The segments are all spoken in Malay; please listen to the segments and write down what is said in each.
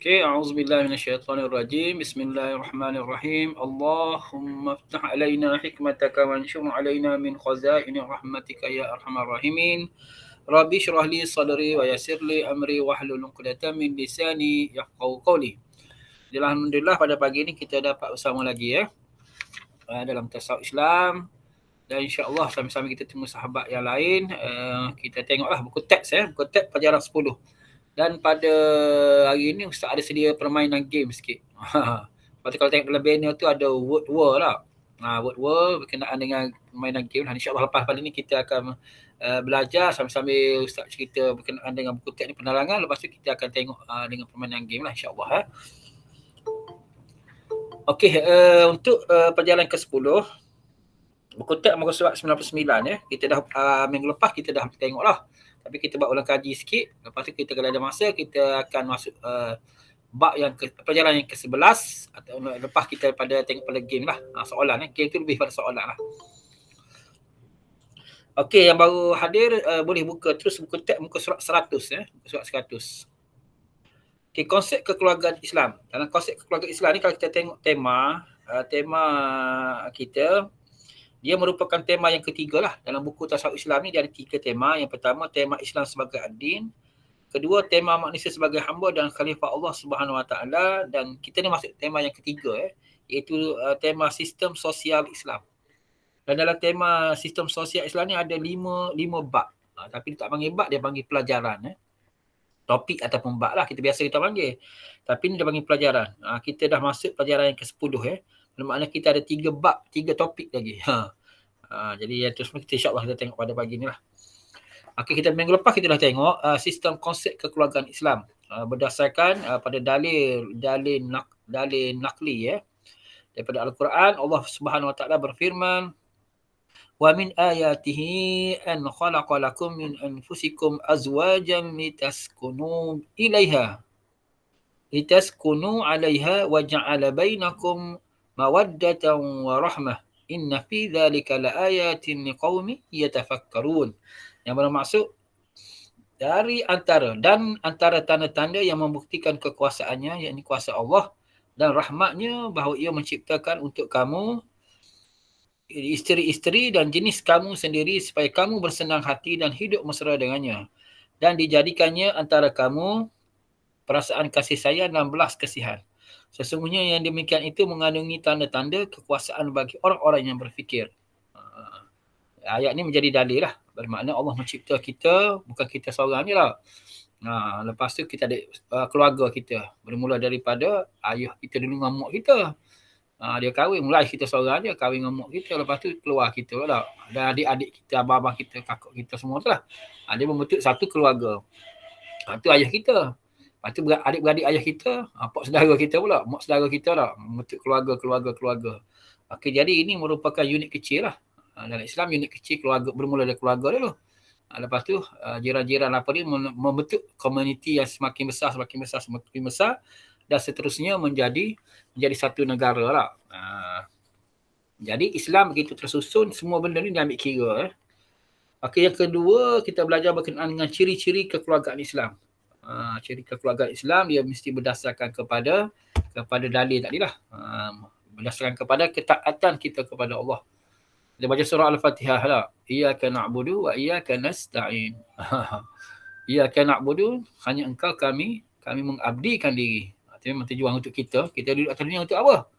Okay, a'udzubillahi minasyaitonirrajim. Bismillahirrahmanirrahim. Allahumma iftah alaina hikmataka wa anshur alaina min khazaini rahmatika ya arhamar rahimin. Rabbi shrah li sadri wa yassir li amri wahlul 'uqdatam min lisani yafqahu qawli. Alhamdulillah pada pagi ini kita dapat bersama lagi dalam tasawuf Islam, dan insya-Allah sama-sama kita temu sahabat yang lain. Kita tengoklah buku teks buku teks pelajaran 10. Dan pada hari ini Ustaz ada sedia permainan game sikit. Lepas tu kalau tengok dalam banner tu ada word war lah. Word war berkenaan dengan permainan game. InsyaAllah lepas pada ni kita akan belajar sambil Ustaz cerita berkenaan dengan buku teks ni penerangan. Lepas tu kita akan tengok dengan permainan game lah insyaAllah. Okey, untuk perjalanan ke-10, buku teks muka surat 99 kita dah minggu lepas kita dah tengok lah. Tapi kita buat ulang kaji sikit. Lepas tu kita kalau ada masa kita akan masuk bab yang perjalanan yang ke-11 atau lepas kita pada tengok pada game lah. Soalan game tu lebih pada soalan lah. Okey, yang baru hadir boleh buka terus buku teks muka surat 100 muka surat 100. Okey, konsep kekeluargaan Islam. Dalam konsep kekeluargaan Islam ni kalau kita tengok tema kita, dia merupakan tema yang ketiga lah. Dalam buku Tasawuf Islam ni dia ada 3 tema. Yang pertama, tema Islam sebagai ad-din. Kedua, tema manusia sebagai hamba dan khalifah Allah Subhanahu Wa Taala. Dan kita ni masuk tema yang ketiga iaitu tema sistem sosial Islam. Dan dalam tema sistem sosial Islam ni ada 5 bab. Tapi dia tak panggil bab, dia panggil pelajaran. Topik ataupun bab lah kita panggil. Tapi ni dia panggil pelajaran. Kita dah masuk pelajaran yang ke-10 Bermakna kita ada 3 bab, 3 topik lagi. Jadi yang terus kita insyaAllah kita tengok pada pagi ni lah. Okay, kita minggu lepas kita dah tengok sistem konsep kekeluargaan Islam berdasarkan pada dalil nakli daripada Al-Quran. Allah Subhanahu Wa Taala berfirman, wa min ayatihi an khalaqa lakum min anfusikum azwajan litaskunu 'alaiha wa ja'ala bainakum mawaddatan wa rahmah inna fi dhalika laayatin liqaumin yatafakkarun. Yang bermaksud dari antara tanda-tanda yang membuktikan kekuasaannya, yakni kuasa Allah dan rahmatnya, bahawa ia menciptakan untuk kamu isteri-isteri dan jenis kamu sendiri supaya kamu bersenang hati dan hidup mesra dengannya, dan dijadikannya antara kamu perasaan kasih sayang dan belas kasihan. Sesungguhnya yang demikian itu mengandungi tanda-tanda kekuasaan bagi orang-orang yang berfikir. Ayat ni menjadi dalil lah. Bermakna Allah mencipta kita, bukan kita seorang je lah. Lepas tu kita ada keluarga kita. Bermula daripada ayah kita dulu dengan mak kita. Dia kahwin, mulai kita seorang je, kahwin dengan mak kita. Lepas tu keluar kita lah. Dan adik-adik kita, abang-abang kita, kakak kita semua tu lah. Dia membentuk satu keluarga. Itu ayah kita. Lepas tu adik-beradik ayah kita, pak saudara kita pula, mak saudara kita lah, membentuk keluarga. Okey, jadi ini merupakan unit kecil lah. Dalam Islam unit kecil keluarga, bermula dari keluarga dulu. Lepas tu jiran-jiran apa dia membentuk komuniti yang semakin besar dan seterusnya menjadi satu negara lah. Jadi Islam begitu tersusun, semua benda ni diambil kira. Okey, yang kedua kita belajar berkenaan dengan ciri-ciri kekeluargaan Islam. Ciri kekeluargaan Islam dia mesti berdasarkan kepada dalil tadi lah. Berdasarkan kepada ketaatan kita kepada Allah. Kita baca surah Al-Fatihah lah. Iyyaka na'budu wa iyyaka nasta'in. Iyyaka na'budu, hanya engkau kami mengabdikan diri. Itu memang tujuan untuk kita. Kita duduk atas dunia untuk apa?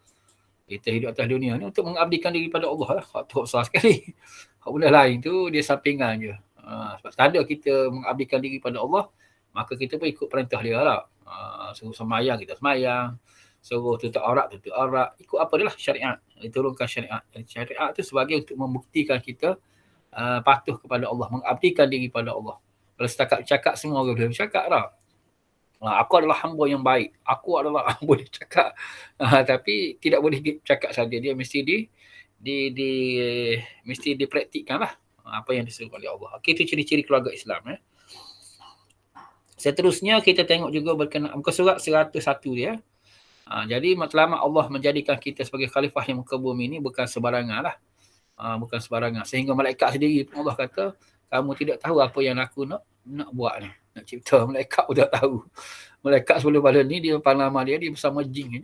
Kita hidup atas dunia ni untuk mengabdikan diri pada Allah lah. Hak besar sekali. Hak benda lain tu dia sampingan je. Sebab tanda kita mengabdikan diri pada Allah, maka kita pun ikut perintah dia lah. Suruh semayang, kita semayang. Suruh tutup aurat. Ikut apa dia lah, syariat. Diturunkan syariat. Syariat tu sebagai untuk membuktikan kita patuh kepada Allah, mengabdikan diri pada Allah. Kalau setakat bercakap, semua orang boleh bercakap lah. Aku adalah hamba yang baik. Aku adalah boleh cakap. Tapi tidak boleh cakap saja. Dia mesti mesti dipraktikkan lah apa yang disuruh oleh Allah. Okey, itu ciri-ciri keluarga Islam. Seterusnya kita tengok juga berkenaan muka surat 101 dia. Jadi matlamat Allah menjadikan kita sebagai khalifah yang muka bumi ini bukan sebarangan lah. Bukan sebarangan. Sehingga malaikat sendiri pun Allah kata, kamu tidak tahu apa yang aku nak buat ni. Nak cipta malaikat pun tak tahu. Malaikat sebelum pada ni dia pengalaman dia bersama jin je.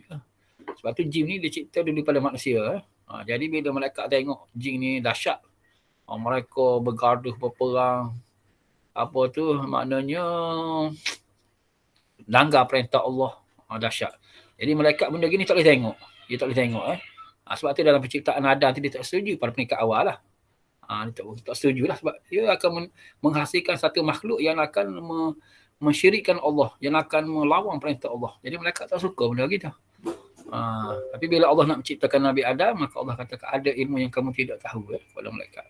Sebab tu jin ni dia cipta dulu pada manusia. Jadi bila malaikat tengok jin ni dahsyat, mereka bergaduh, berperang, apa tu maknanya langgar perintah Allah. Dahsyat. Jadi malaikat benda gini tak boleh tengok. Dia tak boleh tengok. Sebab tu dalam penciptaan Adam tu dia tak setuju pada peringkat awal lah. Dia tak setuju lah sebab dia akan menghasilkan satu makhluk yang akan mensyirikkan Allah, yang akan melawan perintah Allah. Jadi malaikat tak suka benda gitu. Tapi bila Allah nak menciptakan Nabi Adam, maka Allah katakan ada ilmu yang kamu tidak tahu kepada malaikat.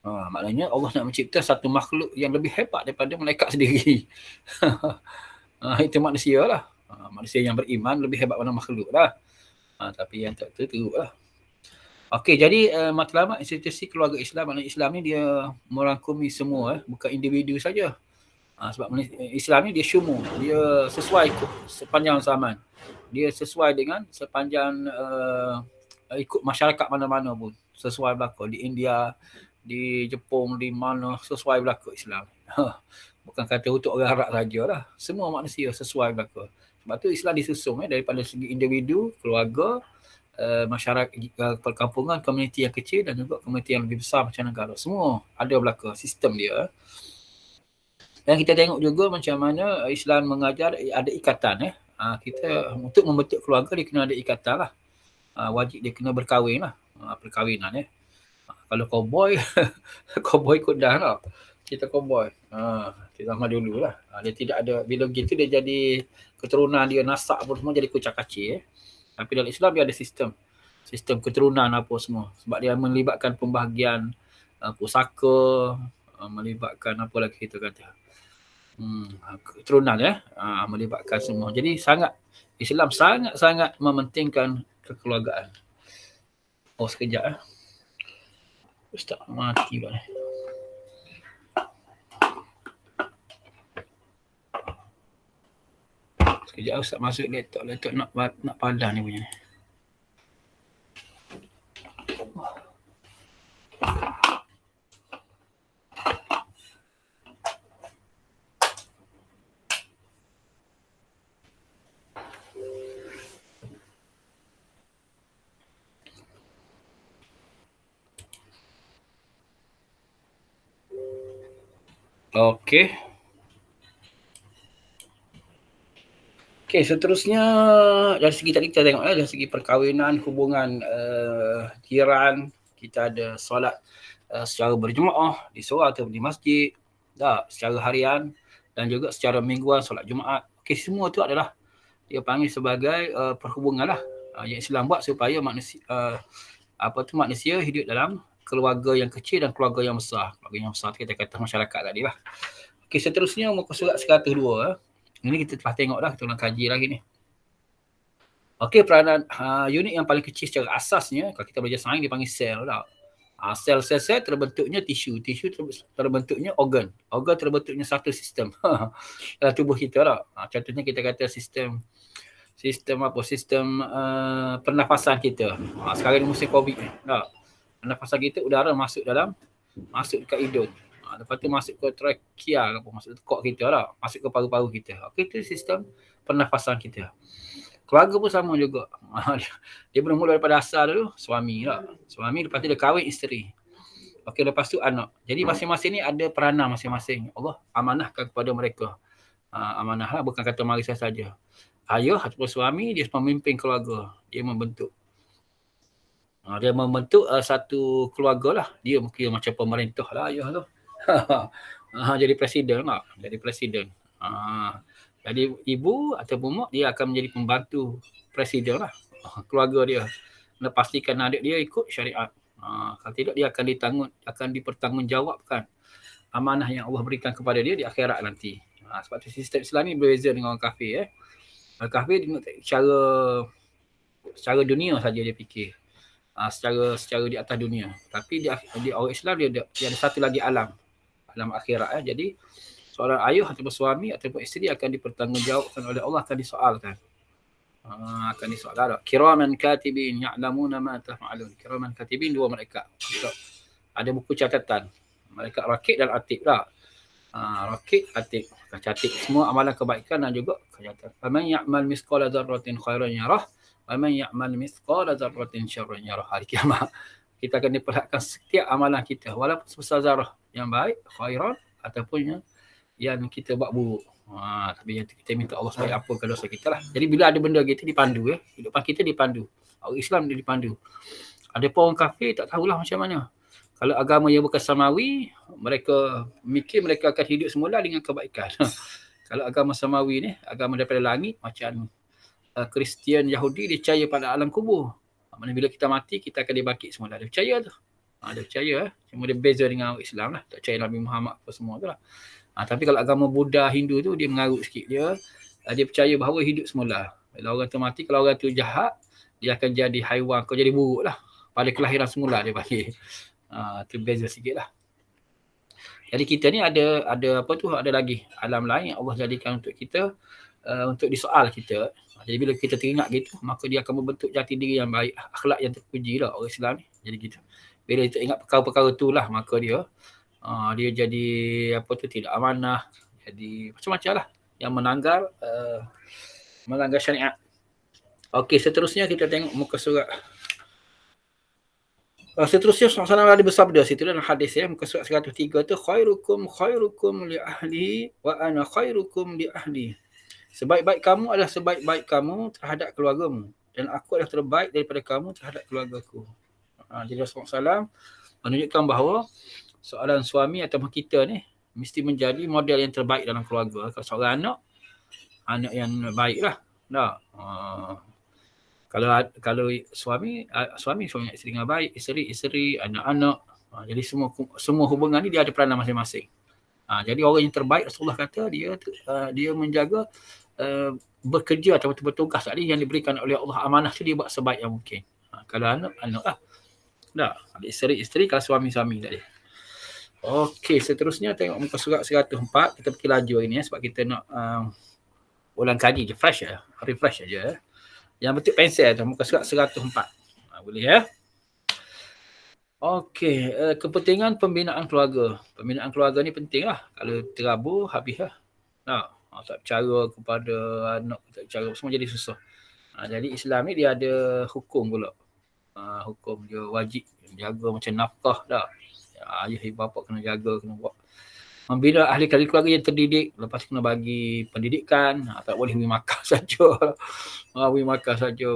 Maknanya Allah nak mencipta satu makhluk yang lebih hebat daripada malaikat sendiri. Itu manusia lah. Manusia yang beriman lebih hebat pada makhluk lah. Tapi yang tak teruk lah. Okey, jadi matlamat institusi keluarga Islam, maknanya Islam ni dia merangkumi semua, bukan individu saja. Sebab Islam ni dia syumul, dia sesuai sepanjang zaman. Dia sesuai dengan sepanjang ikut masyarakat mana-mana pun. Sesuai berlaku di India, di Jepun, di mana sesuai berlaku Islam. Bukan kata untuk orang Arab sajalah. Semua manusia sesuai berlaku. Sebab tu Islam disusun daripada segi individu, keluarga, masyarakat, perkampungan, komuniti yang kecil dan juga komuniti yang lebih besar macam negara. Semua ada berlaku sistem dia. Dan kita tengok juga macam mana Islam mengajar ada ikatan. Kita untuk membentuk keluarga dia kena ada ikatan lah. Wajib dia kena berkahwin lah. Perkahwinan. Kalau cowboy, cowboy ikut dah lah. Kita cowboy. Kita sama dulu lah. Dia tidak ada, bila begitu dia jadi keturunan dia, nasab pun semua jadi kucak-kacir. Tapi dalam Islam dia ada sistem keturunan apa semua. Sebab dia melibatkan pembahagian pusaka, melibatkan apa lagi kita kata. Keturunan melibatkan semua. Jadi Islam sangat mementingkan kekeluargaan. Sekejap Ustaz mati pula ni. Sekejap Ustaz masuk laptop nak padam ni punya ni. Okey, seterusnya dari segi tadi kita tengok dari segi perkahwinan, hubungan jiran, kita ada solat secara berjemaah di surau atau di masjid, secara harian dan juga secara mingguan solat Jumaat. Okey, semua tu adalah dia panggil sebagai perhubungan lah yang Islam buat supaya manusia hidup dalam keluarga yang kecil dan keluarga yang besar. Keluarga yang besar kita kata masyarakat tadi lah. Okey, seterusnya muka surat 102. Ini kita telah tengok dah, kita nak kaji lagi ni. Okey, peranan unit yang paling kecil secara asasnya, kalau kita belajar sains dia panggil sel lah. Sel terbentuknya tisu terbentuknya organ terbentuknya satu sistem dalam tubuh kita lah. Contohnya kita kata sistem pernafasan kita. Sekarang ni musim COVID ni. Pernafasan kita udara masuk dekat hidung. Lepas tu masuk ke trakea, masuk ke kok kita lah. Masuk ke paru-paru kita. Okey, itu sistem pernafasan kita. Keluarga pun sama juga. Dia bermula daripada asal dulu, suami lah. Suami, lepas tu dia kahwin isteri. Okey, lepas tu anak. Jadi masing-masing ni ada peranan masing-masing. Allah amanahkan kepada mereka. Amanah lah, bukan kata marisa saja. Ayah ataupun suami, dia pemimpin keluarga. Dia membentuk. Satu keluarga lah. Dia mungkin macam pemerintah lah ayah tu. Jadi presiden lah. Jadi ibu ataupun mak dia akan menjadi pembantu presiden lah. Keluarga dia. Nak pastikan adik dia ikut syariat. Kalau tidak dia akan dipertanggungjawabkan amanah yang Allah berikan kepada dia di akhirat nanti. Sebab tu sistem Islam ni berbeza dengan orang kafir. Orang kafir secara dunia saja dia fikir. Secara di atas dunia. Tapi di orang Islam dia ada satu lagi alam akhirat. Jadi seorang ayah ataupun suami ataupun isteri akan dipertanggungjawabkan oleh Allah, akan disoalkan. Kiraman katibin ya'lamuna ma taf'alun. Kiraman katibin dua mereka. Ada buku catatan. Malaikat Raqib dan Atid lah. Raqib, Atid, catat semua amalan kebaikan dan juga kejahatan. Faman ya'mal mithqala dzarratin khairan yarah, waman ya'mal mithqala dzarratin syarran yarah. Hari kiamat kita akan diperlihatkan setiap amalan kita walaupun sebesar zarah yang baik, khairan ataupun yang kita buat buruk. Tapi yang kita minta Allah supaya ampunkan dosa kita lah. Jadi bila ada benda gitu dipandu hidupan kita dipandu. Orang Islam dia dipandu. Ada pun orang kafir tak tahulah macam mana. Kalau agama yang bukan samawi, mereka mikir mereka akan hidup semula dengan kebaikan. Kalau agama samawi ni, agama daripada langit, macam Kristian, Yahudi, dia percaya pada alam kubur. Maksudnya bila kita mati, kita akan dibangkit semula. Dia percaya tu. Dia percaya. Cuma dia beza dengan Islam lah. Tak percaya Nabi Muhammad apa semua tu lah. Tapi kalau agama Buddha, Hindu tu, dia mengarut sikit. Dia percaya bahawa hidup semula. Bila orang tu mati, kalau orang tu jahat, dia akan jadi haiwan, kau jadi buruk lah. Pada kelahiran semula dia panggil. Itu beza sikit lah. Jadi kita ni ada apa tu, ada lagi alam lain yang Allah jadikan untuk kita, untuk disoal kita. Jadi bila kita teringat gitu, maka dia akan membentuk jati diri yang baik, akhlak yang terpuji lah orang Islam ni. Jadi gitu. Bila dia teringat perkara-perkara tu lah, maka dia jadi apa tu, tidak amanah, jadi macam-macam lah yang melanggar syariat. Okey, seterusnya kita tengok muka surat. Seterusnya SAW ada bersabda situ dalam hadis muka surat 103 tu, khairukum li ahli wa ana khairukum li ahli. Sebaik-baik kamu adalah sebaik-baik kamu terhadap keluargamu dan aku adalah terbaik daripada kamu terhadap keluargaku. Jadi Rasulullah SAW menunjukkan bahawa seorang suami atau kita ni mesti menjadi model yang terbaik dalam keluarga. Kalau seorang anak yang baik lah. Kalau suami isteri dengan baik, isteri anak-anak. Jadi semua hubungan ni dia ada peranan masing-masing. Jadi orang yang terbaik Rasulullah kata dia menjaga bekerja atau bertugas tadi yang diberikan oleh Allah, amanah tu dia buat sebaik yang mungkin. Kalau anak lah. Isteri kalau suami tadi. Okey, seterusnya tengok muka surat 104. Kita pergi laju ini sebab kita nak ulang kaji je, refresh aja. Yang bentuk pensel tu, muka surat 104. Boleh ya? Okey, kepentingan pembinaan keluarga. Pembinaan keluarga ni penting lah. Kalau terabur, habis lah. Tak bercara kepada anak, tak bercara, semua jadi susah. Jadi Islam ni dia ada hukum pula. Hukum dia wajib jaga macam nafkah dah. Ayah ibu bapa kena jaga, kena buat. Membina ahli keluarga yang terdidik, lepas kena bagi pendidikan, tak boleh bagi makan saja. Bagi makan saja,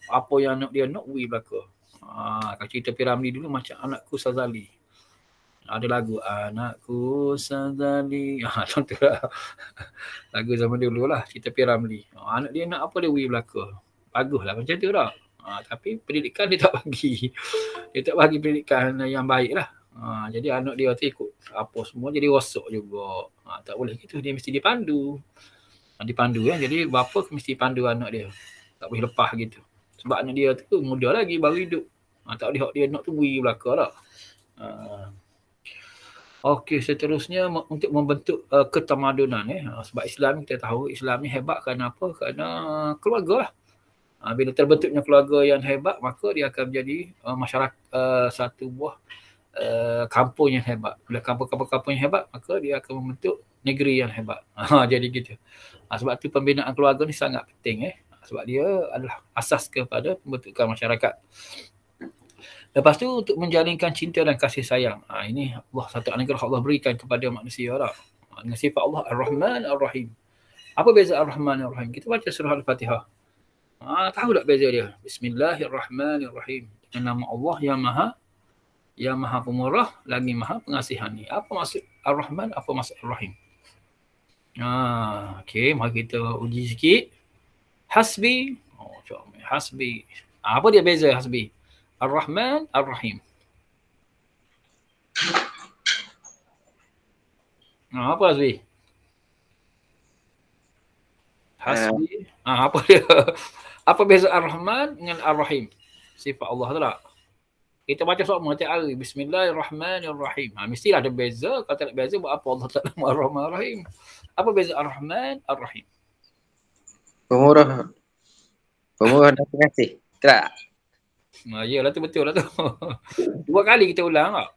apa yang anak dia nak, belaka. Kalau cerita Piramli dulu macam Anakku Sazali. Ada lagu Anakku Sazali. Contohlah. Lagu zaman dulu lah, cerita Piramli. Anak dia nak apa, dia belaka. Baguslah macam tu lah. Tapi pendidikan dia tak bagi. Dia tak bagi pendidikan yang baik lah. Jadi anak dia tu ikut apa semua, jadi rosak juga. Tak boleh gitu, dia mesti dipandu. Jadi bapa mesti pandu anak dia. Tak boleh lepas gitu. Sebab anak dia tu muda lagi, baru hidup. Tak boleh dia nak tu belaka lah. Okey, seterusnya untuk membentuk ketamadunan. Sebab Islam kita tahu, Islam ni hebat kerana apa? Kerana keluarga lah. Bila terbentuknya keluarga yang hebat, maka dia akan menjadi masyarakat, satu buah kampung yang hebat. Bila kampung yang hebat, maka dia akan membentuk negeri yang hebat. Jadi gitu. Sebab tu pembinaan keluarga ni sangat penting. Sebab dia adalah asas kepada pembentukan masyarakat. Lepas tu untuk menjalinkan cinta dan kasih sayang. Ini Allah, satu anugerah Allah berikan kepada manusia lah. Dengan sifat Allah Ar-Rahman Ar-Rahim. Apa beza Ar-Rahman Ar-Rahim? Kita baca surah Al-Fatihah. Tahu tak beza dia? Bismillahirrahmanirrahim. Dengan nama Allah yang maha pemurah lagi maha pengasihani. Apa maksud Ar-Rahman? Apa maksud Ar-Rahim? Okey, mari kita uji sikit. Hasbi. Hasbi. Apa dia beza Hasbi? Ar-Rahman, Ar-Rahim. Apa Hasbi? Hasbi. Apa dia? Apa beza Ar-Rahman dengan Ar-Rahim? Sifat Allah tu lah. Kita baca semua tiap hari. Bismillahirrahmanirrahim. Mestilah ada beza. Kalau tak ada beza, buat apa Allah tak nama Ar-Rahman Ar-Rahim? Apa beza Ar-Rahman, Ar-Rahim? Pemurah dan pengasih. Tak? Yalah tu betul lah tu. 2 kali kita ulang tak?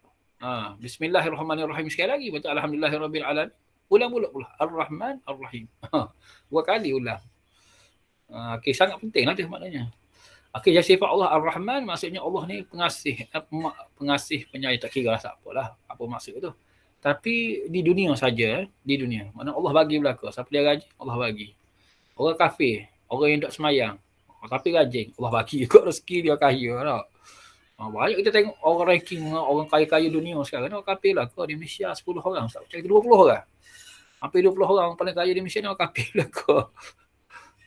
Bismillahirrahmanirrahim sekali lagi. Baca alhamdulillahirabbil alamin. Ulang pula. Ar-Rahman Ar-Rahim. Dua kali ulang. Okey, sangat penting lah tu maknanya. Okey, jadi sifat Allah Ar-Rahman maksudnya Allah ni pengasih penyayang, tak kira lah siapa lah apa maksud tu. Tapi di dunia saja, di dunia. Mana Allah bagi belaka. Siapa dia rajin, Allah bagi. Orang kafir, orang yang tak semayang, tapi rajin, Allah bagi juga rezeki dia kaya tak. Banyak kita tengok orang ranking orang kaya-kaya dunia sekarang. Orang kafir lah ke di Malaysia 10 orang, tak percaya 20 orang. Hampir 20 orang paling kaya di Malaysia ni orang kafir lah ke.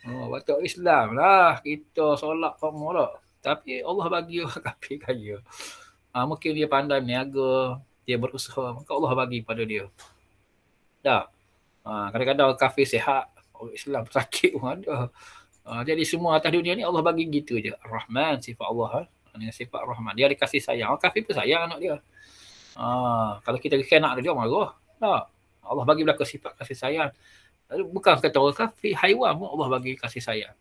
Waktu Islam lah kita solat semua tak. Tapi Allah bagi orang kafir kaya. Mungkin dia pandai berniaga, dia berusaha, maka Allah bagi pada dia. Tak? Kadang-kadang orang kafir sihat, orang Islam sakit pun ada. Jadi semua atas dunia ni Allah bagi gitu je. Ar-Rahman, sifat Allah. Dengan sifat Rahman. Dia ada kasih sayang. Orang kafir pun sayang anak dia. Kalau kita kena anak dia, marah. Tak? Allah bagi belaka sifat kasih sayang. Bukan kata orang kafir, haiwan pun Allah bagi kasih sayang.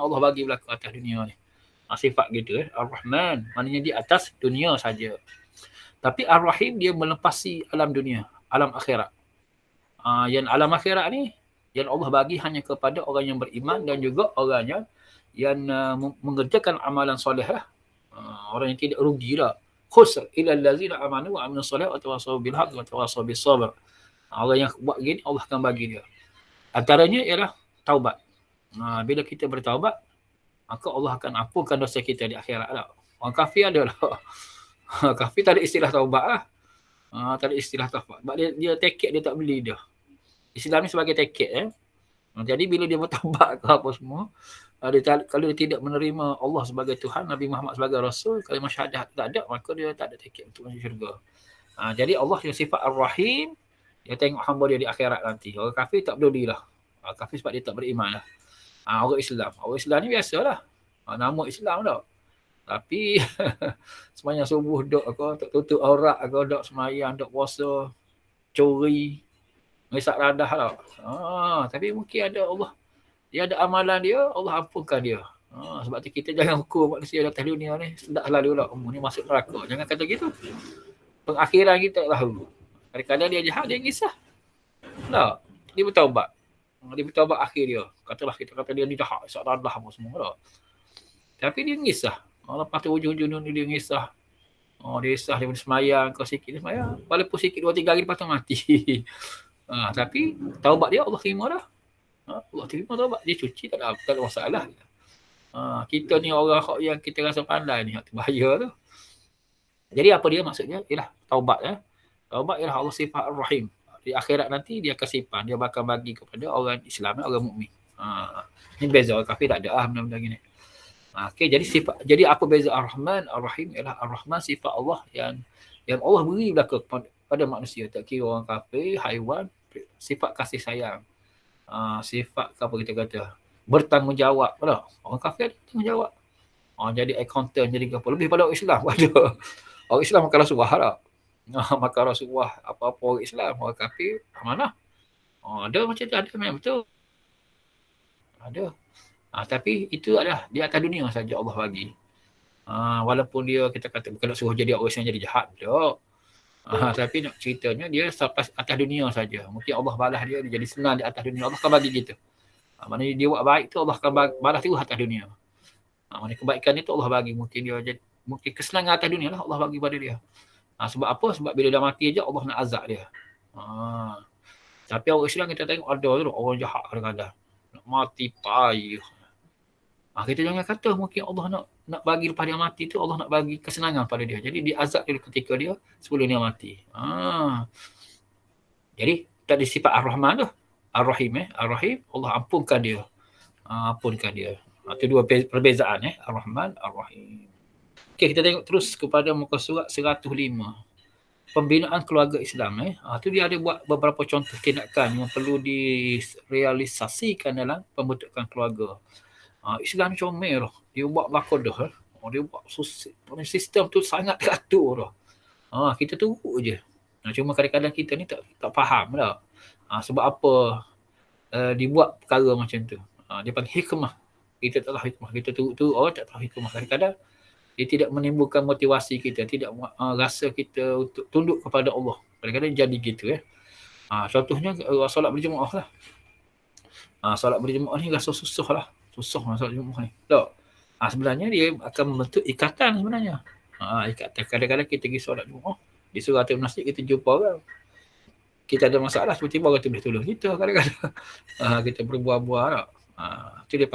Allah bagi belaka atas dunia ni. Sifat gitu. Ar-Rahman, maknanya di atas dunia saja. Tapi Ar-Rahim dia melepasi alam dunia, alam akhirat. Yang alam akhirat ni, yang Allah bagi hanya kepada orang yang beriman dan juga orang yang mengerjakan amalan soleh lah. Orang yang tidak rugi lah. Khusr ila allazina amanu wa amilus soleh wa tawasaw bil haqq wa tawasaw bis sabr. Orang yang buat gini Allah akan bagi dia. Antaranya ialah taubat. Bila kita bertaubat, maka Allah akan ampunkan dosa kita di akhirat lah. Orang kafir ada lah. Kafir tak ada istilah taubat lah. Tak ada istilah taubat. Sebab dia tiket dia tak beli dah. Islam ni sebagai tiket. Jadi bila dia bertaubat ke apa semua, kalau dia tidak menerima Allah sebagai Tuhan, Nabi Muhammad sebagai Rasul, kalimah syahadat tak ada, maka dia tak ada tiket untuk masuk syurga. Jadi Allah yang sifat Ar-Rahim, dia tengok hamba dia di akhirat nanti. Orang kafir tak peduli lah. Kafir sebab dia tak beriman lah. Orang Islam ni biasalah. Nama Islam tak. Tapi semayang subuh dok tak tutup aurat dok semayang, dok puasa, curi, ngesak radah tak. Tapi mungkin ada Allah. Dia ada amalan dia, Allah ampunkan dia. Sebab tu kita jangan hukum manusia atas dunia ni. Sedap selalu lah. Ni masuk neraka. Jangan kata gitu. Pengakhiran kita tak tahu. Kadang-kadang dia jahat, dia ngisah. Tak. Dia bertaubat. Dia bertaubat akhir dia. Katalah kita kata dia ni jahat. Isak radah apa semua tak. Tapi dia ngisah. Lepas tu ujung-ujung ni dia ngisah. Dia ngisah, dia semayang. Kau sikit dia semayang. Walaupun sikit 2-3 hari lepas tu mati. Tapi taubat dia Allah terima dah. Allah terima taubat. Dia cuci tak ada masalah. Kita ni orang yang kita rasa pandai ni. Bahaya tu. Jadi apa dia maksudnya? Ialah taubat. Taubat ialah Allah sifat Ar-Rahim. Di akhirat nanti dia akan simpan. Dia bakal bagi kepada orang Islam, orang mukmin. Ini beza. Orang kafir tak ada benda-benda gini. Jadi apa beza Ar-Rahman? Ar-Rahim ialah Ar-Rahman sifat Allah yang Allah beri belaka pada manusia. Tak kira orang kafir, haiwan, sifat kasih sayang. Sifat apa kita kata? Bertanggungjawab. Orang kafir ada tanggungjawab. Jadi accountant, jadi apa. Lebih pada orang Islam ada. Orang Islam makan rasuah tak? Makan rasuah apa-apa orang Islam. Orang kafir mana? Ada macam tu. Ada memang betul. Ada. Tapi itu adalah di atas dunia saja Allah bagi. Walaupun dia kita kata bukan nak suruh jadi orang Islam jadi jahat. Tak. Tapi nak ceritanya dia sampai atas dunia saja. Mungkin Allah balas dia jadi senang di atas dunia. Allah akan bagi gitu. Maknanya dia buat baik tu Allah akan balas terus atas dunia. Maknanya kebaikan itu Allah bagi. Mungkin kesenangan atas dunia lah Allah bagi pada dia. Sebab apa? Sebab bila dah mati aja Allah nak azab dia. Tapi orang Islam kita tengok ada tu orang jahat kadang-kadang. Nak mati payah. Kita jangan kata mungkin Allah nak bagi lepas dia mati tu Allah nak bagi kesenangan pada dia. Jadi dia azab dia ketika dia sebelum dia mati. Jadi tadi sifat Ar-Rahman tu. Ar-Rahim Ar-Rahim Allah ampunkan dia. Ampunkan dia. Itu dua perbezaan Ar-Rahman, Ar-Rahim. Okey, kita tengok terus kepada muka surat 105. Pembinaan keluarga Islam. Tu dia ada buat beberapa contoh tindakan yang perlu direalisasikan dalam pembentukan keluarga. Islam comel lah. Dia buat belakang dah. Dia buat sistem tu sangat teratur dah. Kita tunggu je. Cuma kadang-kadang kita ni tak faham dah. Sebab apa dibuat perkara macam tu. Dia panggil hikmah. Kita tak tahu hikmah. Kita tunggu tak tahu hikmah. Kadang-kadang Dia tidak menimbulkan motivasi kita, tidak rasa kita untuk tunduk kepada Allah. Kadang-kadang jadi gitu ya. Contohnya solat berjemaah lah. Solat berjemaah ni rasa susah lah. Susah lah solat berjemaah ni. Tak. Sebenarnya dia akan membentuk ikatan sebenarnya. Ikatan. Kadang-kadang kita pergi solat berjemaah, disuruh atas masjid kita jumpa orang. Kita ada masalah, tiba-tiba orang tu boleh tolong kita kadang-kadang. Kita berbual-bual tak. Itu dia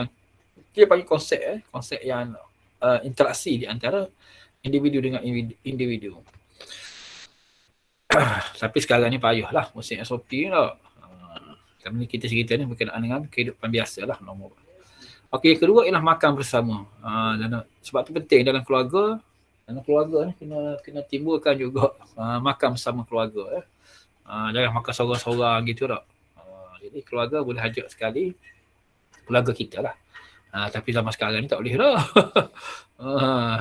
panggil konsep konsep yang interaksi di antara individu dengan individu. Tapi sekarang ni payah lah musim SOP ni tak. Kami kita cerita ni berkenaan dengan kehidupan biasa lah normal. Okey, kedua ialah makan bersama. Sebab tu penting dalam keluarga ni kena timbulkan juga makan bersama keluarga. Jangan makan sorang-sorang gitu tak. Jadi keluarga boleh ajak sekali keluarga kita lah. Tapi zaman sekarang ni tak boleh dah.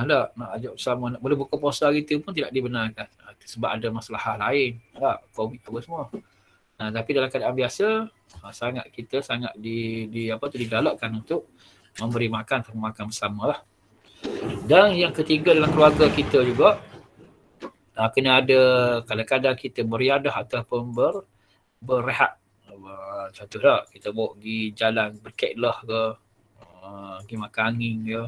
Tak, nak ajak bersama, nak boleh buka puasa hari tu pun tidak dibenarkan. Sebab ada masalah lain. Tak, COVID apa semua. Tapi dalam keadaan biasa, kita sangat digalakkan untuk memberi makan bersama lah. Dan yang ketiga dalam keluarga kita juga, kena ada kadang-kadang kita beriadah ataupun berehat. Contoh tak, kita bawa pergi jalan berketlah ke, pergi makan angin ke,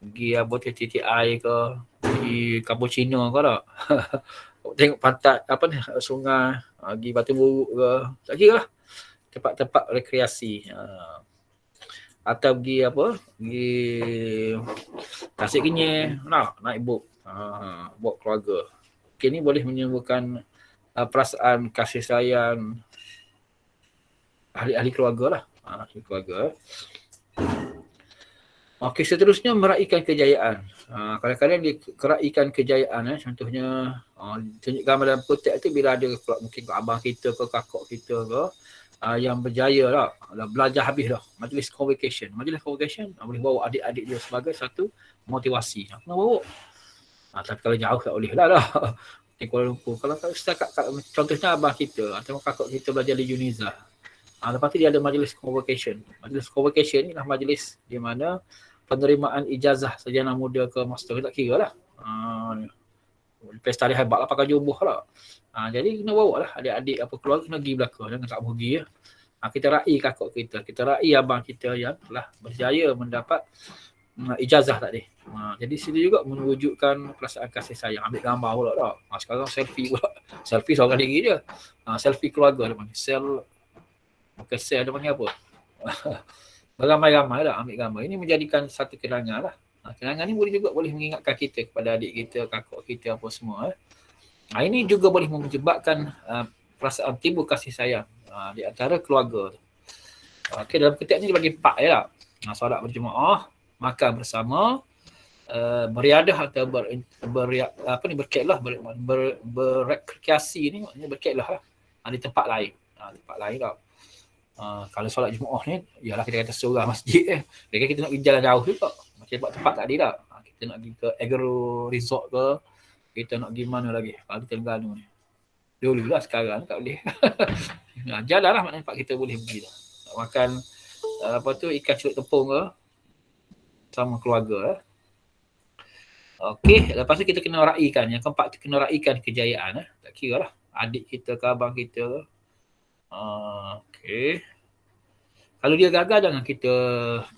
pergi titik-titik air ke, pergi cappuccino ke tak. Tengok pantat sungai, pergi Batu Buruk ke, tak kira lah. Tempat-tempat rekreasi. Atau pergi pergi Tasik Kenyir, naik bot, bot keluarga. Ini boleh menimbulkan perasaan kasih sayang ahli-ahli keluarga lah. Ahli keluarga. Okey, seterusnya meraihkan kejayaan. Kadang-kadang dia meraihkan kejayaan. Contohnya, tunjuk gambar dalam kotak tu bila ada mungkin abang kita ke kakak kita ke yang berjaya lah, belajar habis dah. Majlis convocation boleh bawa adik-adik dia sebagai satu motivasi. Kena bawa. Tapi kalau jauh tak boleh lah. Di Kuala Lumpur. Kalau contohnya abang kita atau kakak kita belajar di Uniza. Lepas tu dia ada majlis convocation. Majlis convocation ni lah majlis di mana penerimaan ijazah sarjana muda ke master tak kira lah. Pesta dia hebat lah pakai jubuh lah. Jadi kena bawa lah adik-adik keluarga kena pergi belakang. Jangan tak pergi ya. Kita raih kakak kita raih abang kita yang telah berjaya mendapat ijazah tadi. Jadi sini juga mewujudkan perasaan kasih sayang. Ambil gambar pula tak. Sekarang selfie pula. Selfie seorang diri dia. Selfie keluarga dia panggil. Bukan share dia panggil apa. Beramai-ramai lah ambil gambar. Ini menjadikan satu kenangan lah. Kenangan ni boleh mengingatkan kita kepada adik kita, kakak kita apa semua. Ini juga boleh menyebabkan perasaan timbul kasih sayang di antara keluarga. Okey, dalam ketiak ni dibagi 4 je lah. Solat berjemaah, makan bersama, beriadah atau berekreasi ni maknanya berketlah lah di tempat lain. Tempat lain lah. Kalau solat Jumaat ni, ialah kita kata surah masjid kita nak pergi jalan jauh juga. Macam tempat tak ada tak. Kita nak pergi ke Agro Resort ke, kita nak pergi mana lagi, Pagi Terengganu ni. Dulu lah, sekarang tak boleh. Jalan lah maknanya tempat kita boleh pergi lah. Nak makan ikan celup tepung ke, sama keluarga. Okey, lepas tu kita kena raikan. Yang keempat tu kena raikan kejayaan. Tak kira lah, adik kita ke abang kita ke. Okey. Kalau dia gagal, jangan kita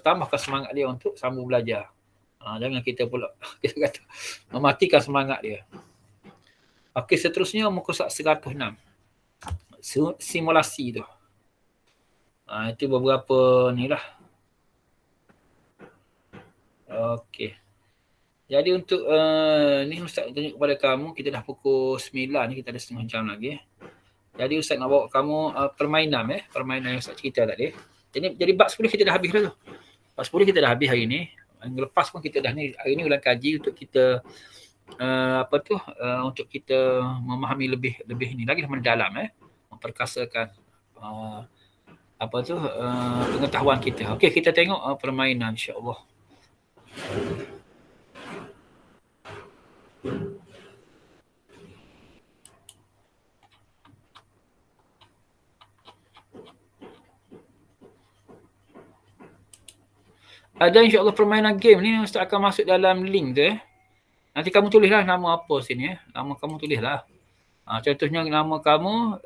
tambahkan semangat dia untuk sambung belajar. Jangan kita pula kita kata mematikan semangat dia. Okey, seterusnya muka surat 106. Simulasi tu. Itu beberapa ni lah. Okey. Jadi untuk ni Ustaz tunjuk kepada kamu, kita dah pukul 9 ni, kita ada setengah jam lagi. Jadi Ustaz nak bawa kamu permainan yang Ustaz cerita tadi. Jadi bab 10 kita dah habis dah tu. Bab 10 kita dah habis hari ni. Yang lepas pun kita dah ni, hari ni ulang kaji untuk kita untuk kita memahami lebih ni lagi mendalam memperkasakan pengetahuan kita. Okey, kita tengok permainan insya-Allah. Ada insya-Allah permainan game ni Ustaz akan masuk dalam link tu. Nanti kamu tulislah nama apa sini. Nama kamu tulislah. Contohnya nama kamu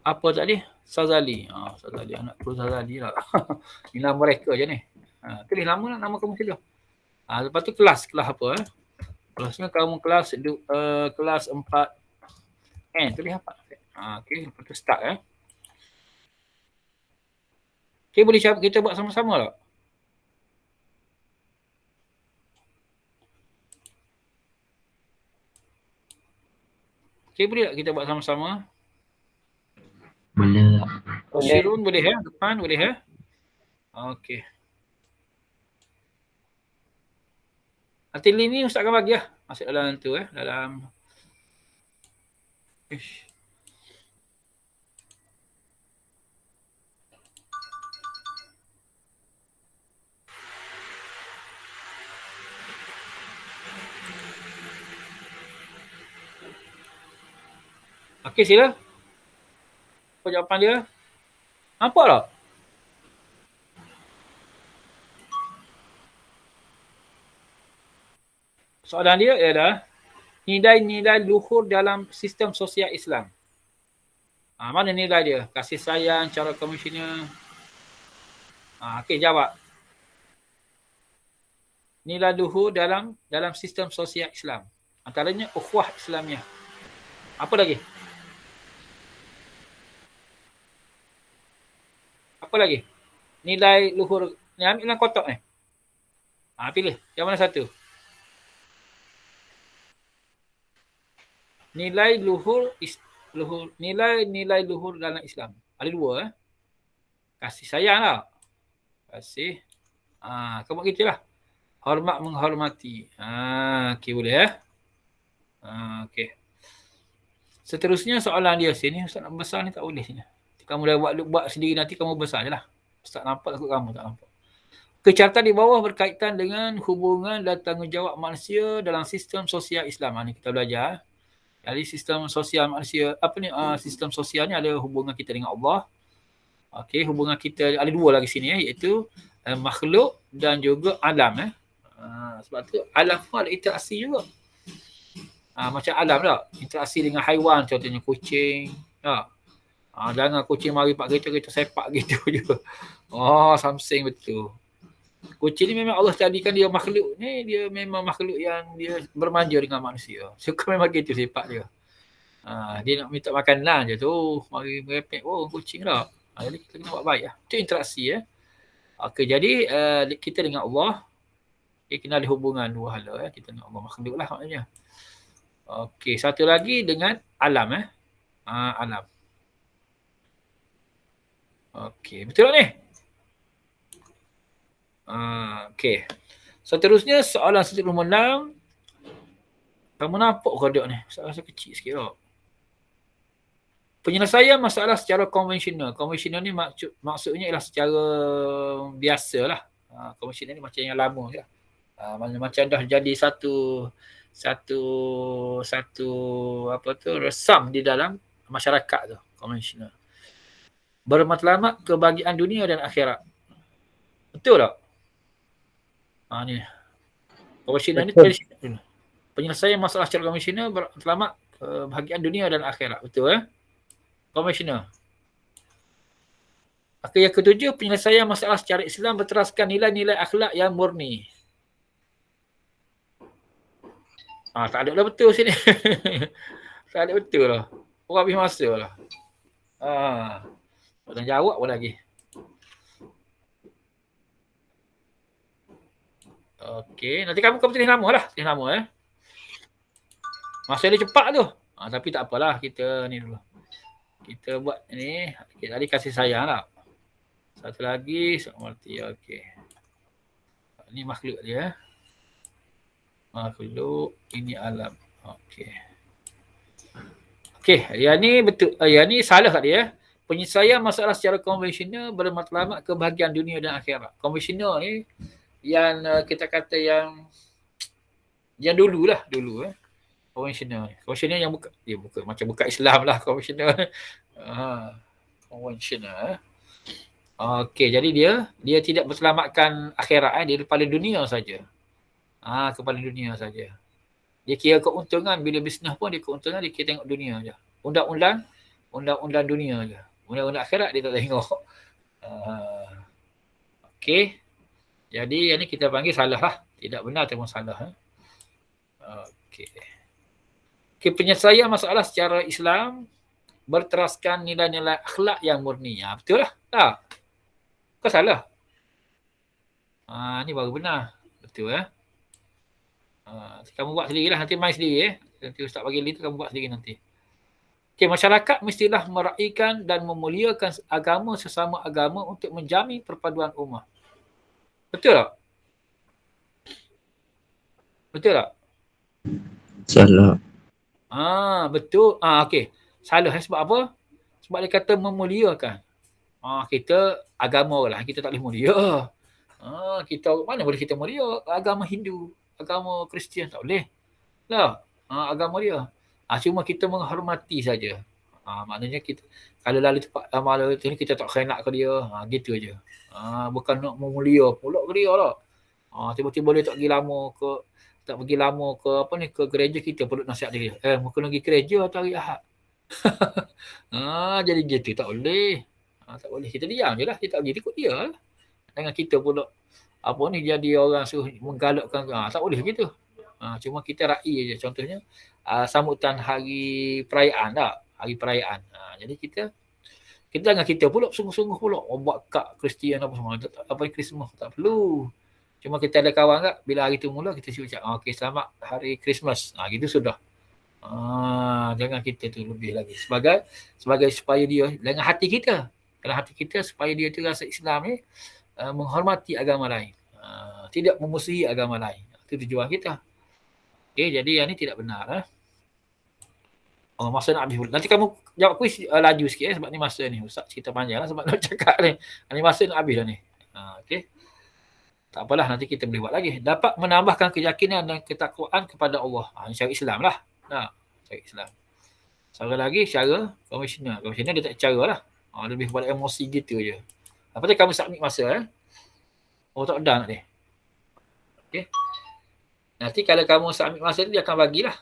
apa tadi? Sazali. Sazali. Anakku Sazali lah. Ni nama mereka je ni. Tulis nama kamu tulis. Lepas tu kelas apa? Kelasnya kamu kelas 4 N. Tulis apa? Okey, lepas tu start. Okey, boleh kita buat sama-sama tak? Okey, boleh tak kita buat sama-sama? Boleh tak? Syirun boleh ya? Depan boleh ya? Okey. Nanti link ni Ustaz akan bagi lah. Masuk dalam tu dalam Okey, sila. Apa jawapan dia? Nampak tak? Soalan dia ialah nilai-nilai luhur dalam sistem sosial Islam. Mana nilai dia? Kasih sayang, cara komisioner. Okey, jawab. Nilai luhur dalam sistem sosial Islam. Antaranya ukhuwah Islamiah. Apa lagi? Apa lagi? Nilai luhur. Ni ambil dalam kotak ni. Pilih. Yang mana satu? Nilai luhur nilai luhur dalam Islam. Ada dua. Kasih sayang lah. Kasih. Kamu gitu lah. Hormat menghormati. Okey, boleh okey. Seterusnya soalan dia sini. Ustaz nak besar ni tak boleh sini. Kamu dah buat sendiri nanti kamu besar je lah. Ustaz nampak takut kamu tak nampak. Kecartan di bawah berkaitan dengan hubungan dan tanggungjawab manusia dalam sistem sosial Islam. Ni kita belajar. Jadi sistem sosial manusia, sistem sosial ni ada hubungan kita dengan Allah. Okey, hubungan kita ada dua lagi sini iaitu makhluk dan juga alam sebab tu alam pun ada interaksi juga. Macam alam tak? Interaksi dengan haiwan, contohnya kucing. Tak? Jangan kucing mari pak kita sepak gitu je. Something betul. Kucing ni memang Allah jadikan dia makhluk ni, dia memang makhluk yang dia bermanja dengan manusia. Suka memang gitu sifat dia. Dia nak minta makanan je tu, mari merepek, kucing lah. Jadi kita kena buat baik lah. Itu interaksi Okey, jadi kita dengan Allah, kena ada hubungan dua hala kita dengan Allah, makhluk lah maknanya. Okey, satu lagi dengan alam alam. Okey, betul tak ni? Okey. Seterusnya soalan 106. Kamu nampak kodok ni? Soalan kecil sikit tak? Penyelesaian masalah secara konvensional. Konvensional ni maksudnya ialah secara biasa lah. Konvensional ni macam yang lama je lah. Macam dah jadi satu resam di dalam masyarakat tu. Konvensional. Bermatlamat kebahagiaan dunia dan akhirat. Betul tak? Ni. Konvensional ni penyelesaian masalah secara konvensional bermatlamat kebahagiaan dunia dan akhirat. Betul konvensional. Yang ketujuh, penyelesaian masalah secara Islam berteraskan nilai-nilai akhlak yang murni. Tak ada lah betul sini. Tak ada betul lah. Orang habis masa lah. Tak jawab pun lagi. Okey, nanti kamu tulis nama lah. Tulis nama Masa dia cepat tu. Tapi tak apalah, kita ni dulu. Kita buat ni, tadi kasih sayang lah. Satu lagi, seperti okey. Ini makhluk dia. Makhluk, ini alam. Okey. Okey, yang ni betul. Yang ni salah kat dia. Penyelesaian masalah secara konvensional bermatlamat kebahagiaan dunia dan akhirat. Konvensional ni yang kita kata yang dulu. Konvensional yang bukan macam bukan Islam lah konvensional. Konvensional Okey, jadi dia tidak berselamatkan akhirat, dia pada dunia saja. Kepada dunia saja. Dia kira keuntungan, bila bisnes pun dia keuntungan, dia kira tengok dunia je. Undang-undang dunia je. Undang-undang akhirat dia tak tengok. Okey. Jadi yang ni kita panggil salah lah. Tidak benar ataupun salah. Okey. Okay, penyelesaian masalah secara Islam berteraskan nilai-nilai akhlak yang murni. Betul lah. Tak? Kau salah? Ni baru benar. Betul ya. Kamu buat sendiri lah. Nanti main sendiri. Nanti Ustaz bagi link tu kamu buat sendiri nanti. Okay, masyarakat mestilah meraihkan dan memuliakan agama sesama agama untuk menjamin perpaduan ummah. Betul tak? Betul tak? Salah. Betul. Okey. Salah sebab apa? Sebab dia kata memuliakan. Kita agama lah. Kita tak boleh mulia. Kita mana boleh kita mulia? Agama Hindu, agama Kristian tak boleh. Lah. Agama dia. Cuma kita menghormati saja. Maknanya kita kalau lalu tempat malam tu ni kita tak khianat ke dia. Gitu aja. Bukan nak memulia pula ke dia lah. Tiba-tiba dia tak pergi lama ke apa ni, ke gereja, kita perlu nasihat dia. Mungkin pergi gereja atau hari Ahad. Jadi gitu tak boleh. Tak boleh. Kita diam je lah. Kita tak pergi ikut dia lah. Dengan kita pula apa ni jadi orang suruh menggalakkan. Tak boleh gitu. Cuma kita raih je. Contohnya sambutan hari perayaan tak? Hari perayaan. Jadi kita jangan kita pula sungguh-sungguh pula buat kad Kristian apa semua. Apa Christmas tak perlu. Cuma kita ada kawan tak, bila hari tu mula kita ucap, okey selamat hari Christmas. Gitu sudah. Jangan kita tu lebih lagi. Sebagai supaya dia dengan hati kita. Dalam hati kita supaya dia tu rasa Islam ni menghormati agama lain. Tidak memusuhi agama lain. Itu tujuan kita. Okay, jadi yang ni tidak benar. Masa nak habis. Nanti kamu jawab kuis laju sikit sebab ni masa ni. Ustaz cerita panjang lah sebab nak cakap ni. Ni masa nak habis dah ni. Okay. Tak apalah, nanti kita boleh buat lagi. Dapat menambahkan keyakinan dan ketakwaan kepada Allah. Cara Islam lah. Cara Islam. Cara lagi, cara komisioner. Komisioner dia tak cara lah. Lebih kepada emosi gitu je. Lepas tu kamu submit masa. Tak ada nak dia. Okay. Nanti kalau kamu submit masa tu, dia akan bagilah.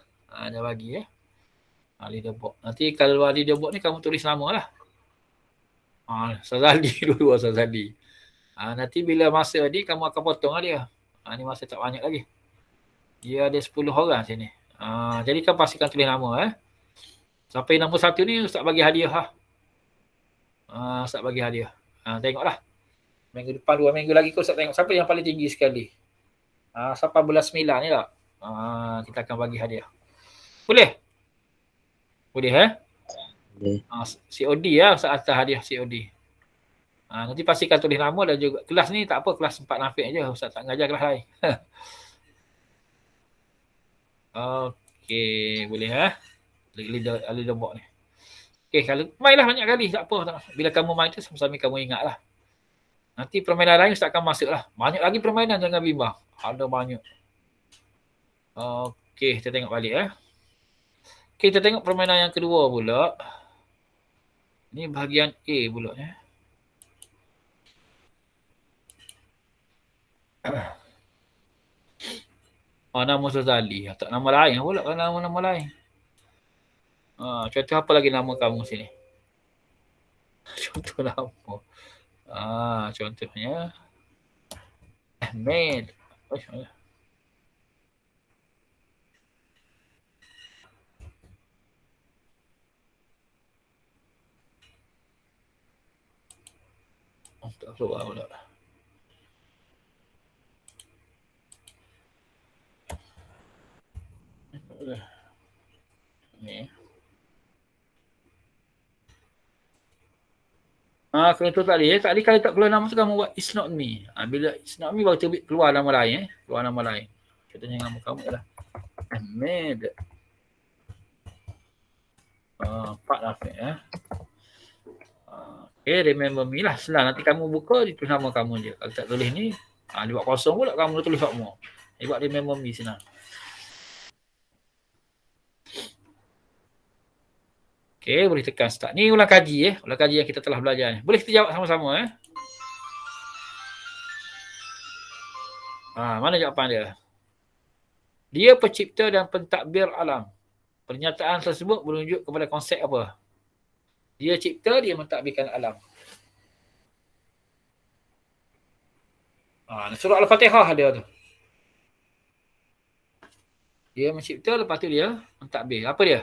Dia bagi leaderboard. Nanti kalau leaderboard ni, kamu tulis nama lah. Sazali dulu, Sazali. Nanti bila masa ni, kamu akan potong lah dia. Ni masa tak banyak lagi. Dia ada 10 orang sini. Jadi kan pastikan tulis nama. Sampai nombor 1 ni, Ustaz bagi hadiah. Ustaz bagi hadiah. Tengoklah. Minggu depan 2 minggu lagi Ustaz tengok siapa yang paling tinggi sekali. Sampai bulan 9 ni tak? Kita akan bagi hadiah. Boleh? Boleh Boleh. COD lah Ustaz atas hadiah COD. Nanti pastikan tulis nama dan juga kelas ni tak apa, kelas 4 Nafiq je. Ustaz tak ngajar kelas lain. Okey, boleh leaderboard ni. Okey, kalau mainlah banyak kali tak apa. Bila kamu main tu sama-sama kamu ingatlah. Nanti permainan lain Ustaz akan masuk lah. Banyak lagi permainan, jangan bimbang. Ada banyak. Okey, kita tengok balik Okey, kita tengok permainan yang kedua pula. Ni bahagian A pula . Nama Sazali. Tak nama lain pula kan, nama lain. Contoh apa lagi nama kamu sini? Contoh nama. Contohnya Ahmed. Tak keluar pula. Ni. Contoh tadi kalau tak keluar nama tu kamu buat it's not me. Bila it's not me baru terbit keluar nama lain keluar nama lain. Contohnya nama kamu adalah Ahmed. Pak Nafiq Okay, remember me lah. Selang nanti kamu buka, dia tulis nama kamu je. Kalau tak tulis ni, dia buat kosong pula, kamu tulis fakmu. Dia buat remember me senang. Okay, boleh tekan start. Ni ulang kaji Ulang kaji yang kita telah belajar ni. Boleh kita jawab sama-sama Mana jawapan dia? Dia pencipta dan pentadbir alam. Pernyataan tersebut menunjuk kepada konsep apa? Dia cipta, dia mentadbirkan alam. Surah Al-Fatihah dia tu. Dia mencipta, lepas tu dia mentadbir. Apa dia?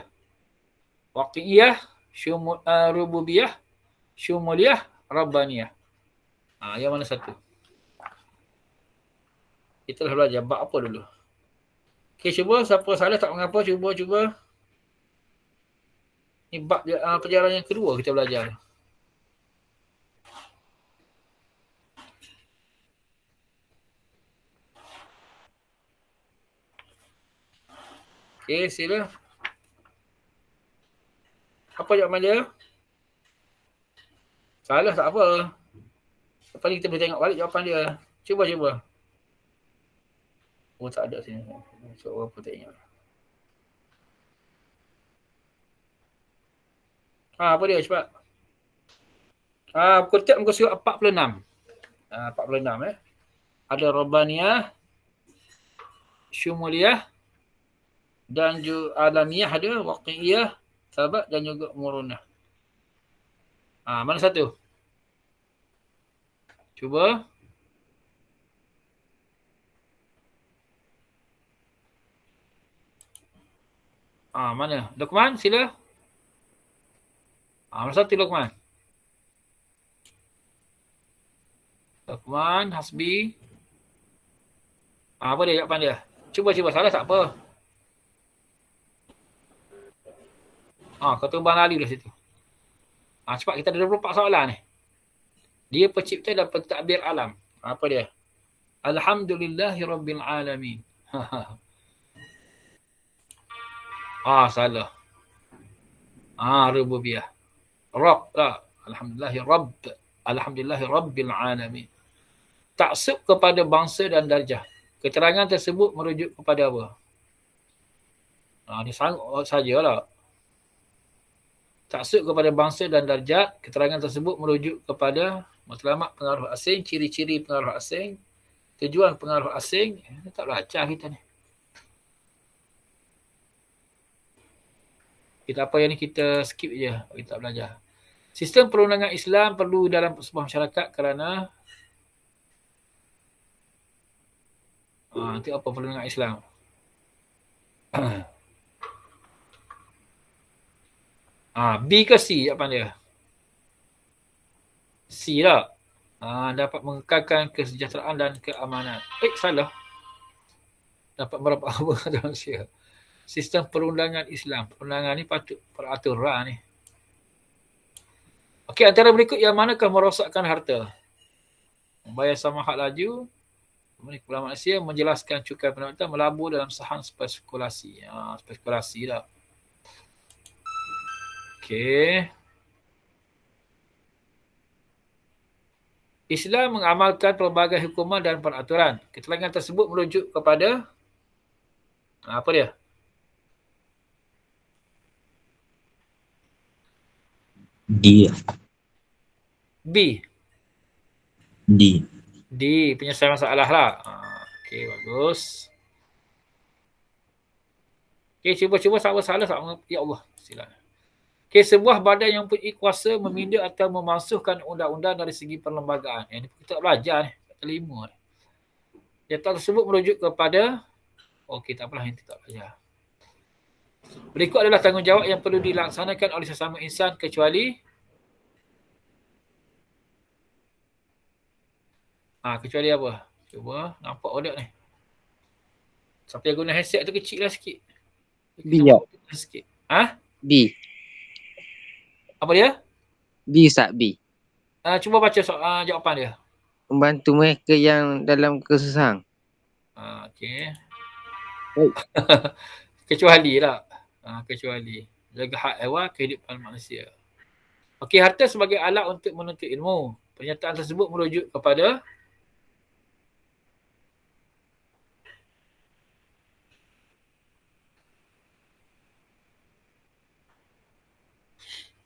Waqi'iyah, rububiyah, syumuliyah, rabbaniyah. Yang mana satu? Kita dah belajar bab apa dulu? Okey, cuba siapa salah tak mengapa, cuba. Ni bab perjalanan yang kedua kita belajar. Okey, sila. Apa jawapan dia? Salah tak apa. Lepas ni kita boleh tengok balik jawapan dia. Cuba. Oh, tak ada sini. So, apa tak ingat. Apa dia? Cepat. Kutip muka surat 46. 46 Ada Rabbaniyah, Syumuliyah, dan juga Alamiyah ada, Waqi'iyah, Sabat dan juga Murunah. Mana satu? Cuba. Mana? Luqman, sila. Mana satu Luqman? Luqman, Hasbi. Apa dia jawapan dia? Cuba, salah tak apa. Kau terbang lali dah situ. Cepat, kita ada 24 soalan ni. Dia pencipta dan pentadbir alam. Apa dia? Alhamdulillahirabbil alamin. Salah. Rububiyah. Rabb tak. Alhamdulillahirabbil alamin. Taksub kepada bangsa dan darjah. Keterangan tersebut merujuk kepada apa? Dia sanggup sajalah. Taksub kepada bangsa dan darjat, keterangan tersebut merujuk kepada matlamat pengaruh asing, ciri-ciri pengaruh asing, tujuan pengaruh asing. Tak belajar kita ni. Kita apa yang ni kita skip je, kita tak belajar. Sistem perundangan Islam perlu dalam sebuah masyarakat kerana nanti apa perundangan Islam? B ke C jawapan dia? C lah. Dapat mengekalkan kesejahteraan dan keamanan. Salah. Dapat berapa apa manusia. Sistem perundangan Islam. Perundangan ni patut peraturan ni. Okey, antara berikut yang manakah merosakkan harta? Membayar sama hak laju, kepada manusia, menjelaskan cukai pendapatan, melabur dalam saham spekulasi. Spekulasi lah. Okey. Islam mengamalkan pelbagai hukuman dan peraturan. Keterangan tersebut merujuk kepada apa dia? B. D. Penyelesaian masalah lah. Okey, bagus. Okey, cuba salah. Ya Allah, silakan. Okey, sebuah badan yang mempunyai kuasa meminda atau memasukkan undang-undang dari segi perlembagaan. Yang kita belajar ni, kat kelima ni. Data tersebut merujuk kepada tak apalah, yang kita tak belajar. Berikut adalah tanggungjawab yang perlu dilaksanakan oleh sesama insan kecuali kecuali apa? Cuba nampak odak ni. Siapa yang guna headset tu kecil lah sikit. B ya. Sikit. B. Apa dia? B Ustaz, B. Cuba baca jawapan dia. Membantu mereka yang dalam kesusahan. Okey. Kecuali lah. Kecuali. Jaga hak hewan, kehidupan manusia. Okey, harta sebagai alat untuk menuntut ilmu. Pernyataan tersebut merujuk kepada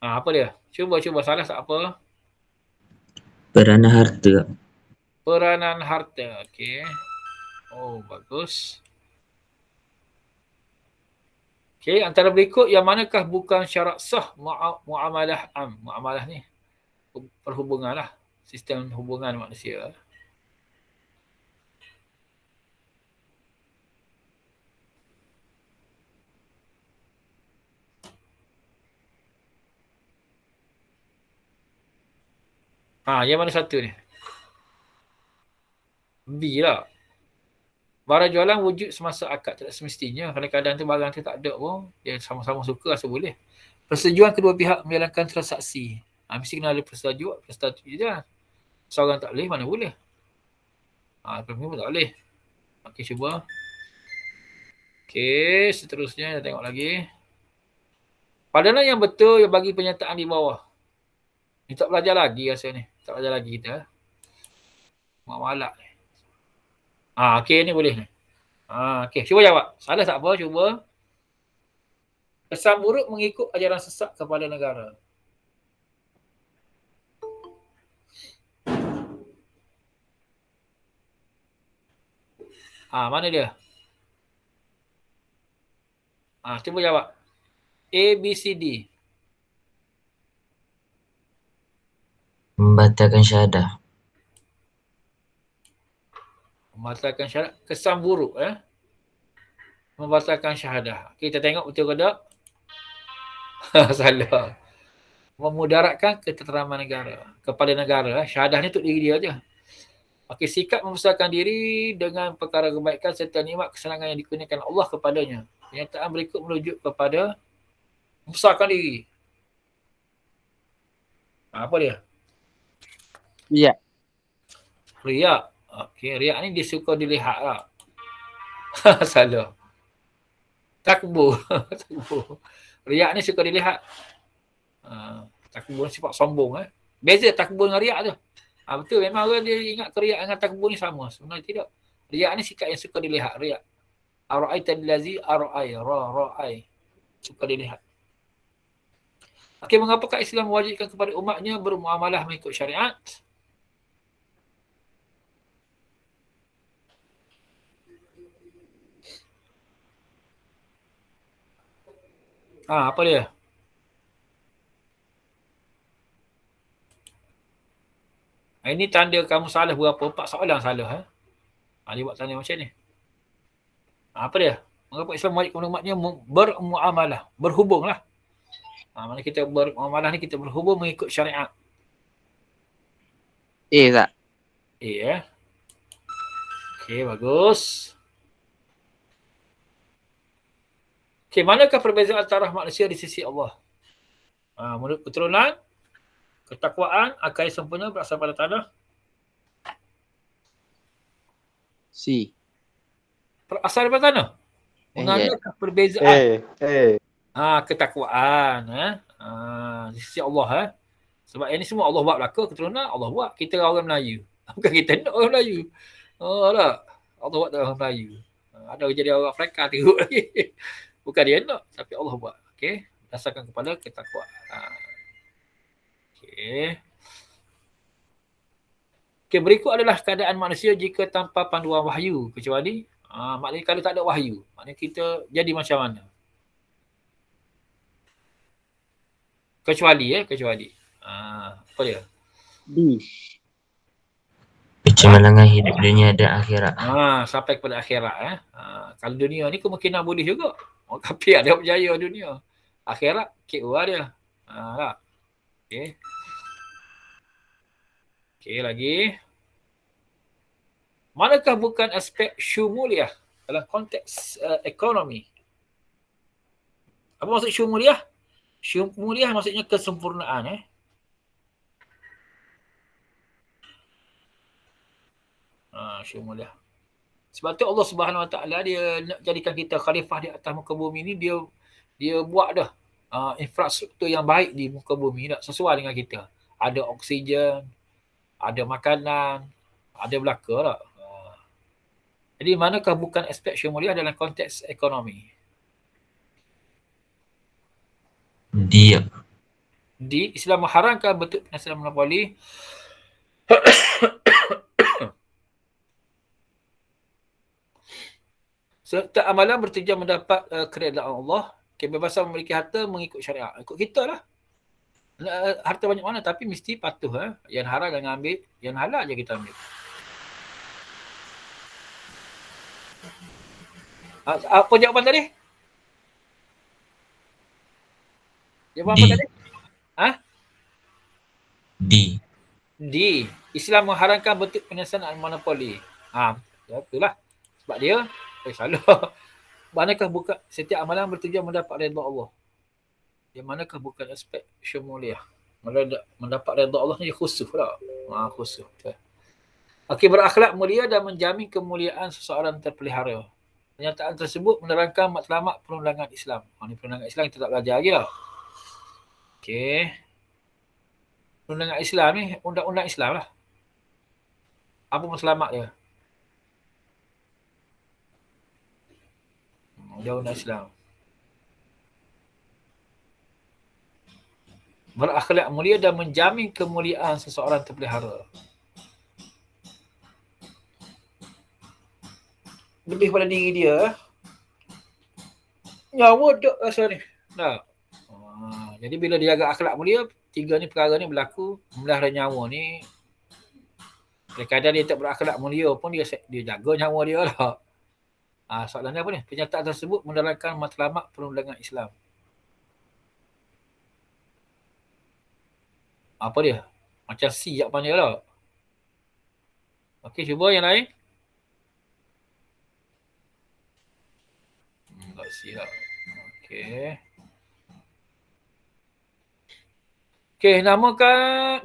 apa dia? Cuba salah tak apa. Peranan harta. Peranan harta. Okey. Oh, bagus. Okey, antara berikut yang manakah bukan syarat sah muamalah am? Muamalah ni perhubungan lah. Sistem hubungan manusia. Yang mana satu ni? B lah. Barang jualan wujud semasa akad, tak semestinya. Kadang-kadang tu barang tu tak ada pun, dia sama-sama suka rasa boleh. Persetujuan kedua pihak menjalankan transaksi. Mesti kena ada persetujuan. Seorang tak boleh, mana boleh. Perempuan pun tak boleh. Okey, cuba. Okey, seterusnya kita tengok lagi. Padanan yang betul yang bagi pernyataan di bawah. Ni tak belajar lagi rasa ni. Tak belajar lagi kita. Malak ni. Okey, ni boleh ni. Okey, cuba jawab. Salah tak apa, cuba. Kesan buruk mengikut ajaran sesat kepada negara. Mana dia? Cuba jawab. A, B, C, D. Membatalkan syahadah. Membatalkan syahadah. Kesan buruk. Membatalkan syahadah. Okay, kita tengok betul ke tak? Salah. Memudaratkan ketenteraman negara. Kepada negara. Syahadah ni untuk diri dia je. Okey, sikap membesarkan diri dengan perkara kebaikan serta nikmat kesenangan yang dikurniakan Allah kepadanya. Pernyataan berikut merujuk kepada membesarkan diri. Apa dia? Riak. Riak. Okey, riak ni dia suka dilihat lah. Salah. Takbur. Takbur. Riak ni suka dilihat. Takbur sifat sombong. Beza takbur dengan riak tu. Betul, memang orang dia ingat riak dengan takbur ni sama. Sebenarnya tidak. Riak ni sikap yang suka dilihat. Riak. Ara'aita allazi ara'ai. Ra'ai. Suka dilihat. Okey, mengapakah Islam mewajibkan kepada umatnya bermuamalah mengikut syariat? Apa dia? Ini tanda kamu salah berapa? 4 soalan salah. Dia buat tanda macam ni. Apa dia? Mengapa Islam mewajibkan umatnya bermuamalah, berhubunglah. Mana kita bermuamalah ni, kita berhubung mengikut syariat. A tak? A. Okey, bagus. Okey, manakah perbezaan taraf manusia di sisi Allah? Menurut keturunan, ketakwaan, akal yang sempurna berasal pada tanah. C. Berasal daripada tanah. Manakah perbezaan? Ketakwaan. Di sisi Allah. Sebab ini semua Allah buat belaka, keturunan Allah buat. Kita orang Melayu. Bukan kita nak orang Melayu. Tak. Allah buat orang Melayu. Ada jadi orang Afrika teruk lagi. Bukan dia nak, tapi Allah buat. Okey, berdasarkan kepada ketakwaan. Okey, berikut adalah keadaan manusia jika tanpa panduan wahyu, kecuali maknanya kalau tak ada wahyu, maknanya kita jadi macam mana? Kecuali. Apa dia? D. Kecemerlangan hidup dunia dan akhirat. Sampai kepada akhirat. Kalau dunia ni kemungkinan boleh juga. Orang kafir ada berjaya dunia. Akhirat KO dia. Tak. Okey, lagi. Manakah bukan aspek syumuliah dalam konteks ekonomi? Apa maksud syumuliah? Syumuliah maksudnya kesempurnaan. Syumuliah. Sebab tu Allah Subhanahu Wa Taala dia nak jadikan kita khalifah di atas muka bumi ni, dia buat dah infrastruktur yang baik di muka bumi dah sesuai dengan kita. Ada oksigen, ada makanan, ada belaka tak. Jadi manakah bukan aspek syumuliah dalam konteks ekonomi? D. Islam mengharamkan bentuk penghasilan monopoli Setiap amalan bertujuan mendapat keredaan Allah, kebebasan memiliki harta mengikut syariat. Ikut kita lah. Harta banyak mana tapi mesti patuh. Yang haram jangan ambil, yang halal je kita ambil. Apa jawapan tadi? Jawapan apa D. tadi? D. D. Islam mengharamkan bentuk penyelesaian monopoli. Betul lah. Sebab dia, salah. Manakah bukan setiap amalan bertujuan mendapat redha Allah? Yang manakah bukan aspek syumuliah? Mendapat redha Allah ni khusus lah. Khusus. Okey, berakhlak mulia dan menjamin kemuliaan seseorang terpelihara. Pernyataan tersebut menerangkan matlamat perundangan Islam. Ni perundangan Islam kita tak belajar lagi lah. Okey. Perundangan Islam ni, undang-undang Islam lah. Apa matlamat dia? Undang-undang Islam. Berakhlak mulia dan menjamin kemuliaan seseorang terpelihara. Lebih pada diri dia. Nyawa duk rasa ni. Tak. Jadi bila dia agak akhlak mulia, tiga ni perkara ni berlaku. Memelihara nyawa ni. Kadang-kadang dia tak berakhlak mulia pun dia jaga nyawa dia lah. Soalannya apa ni? Pernyataan tersebut menerangkan matlamat perundangan Islam. Apa dia? Macam C jawapan dia lah. Okey, cuba yang lain. Tak C lah. Okey. Okey,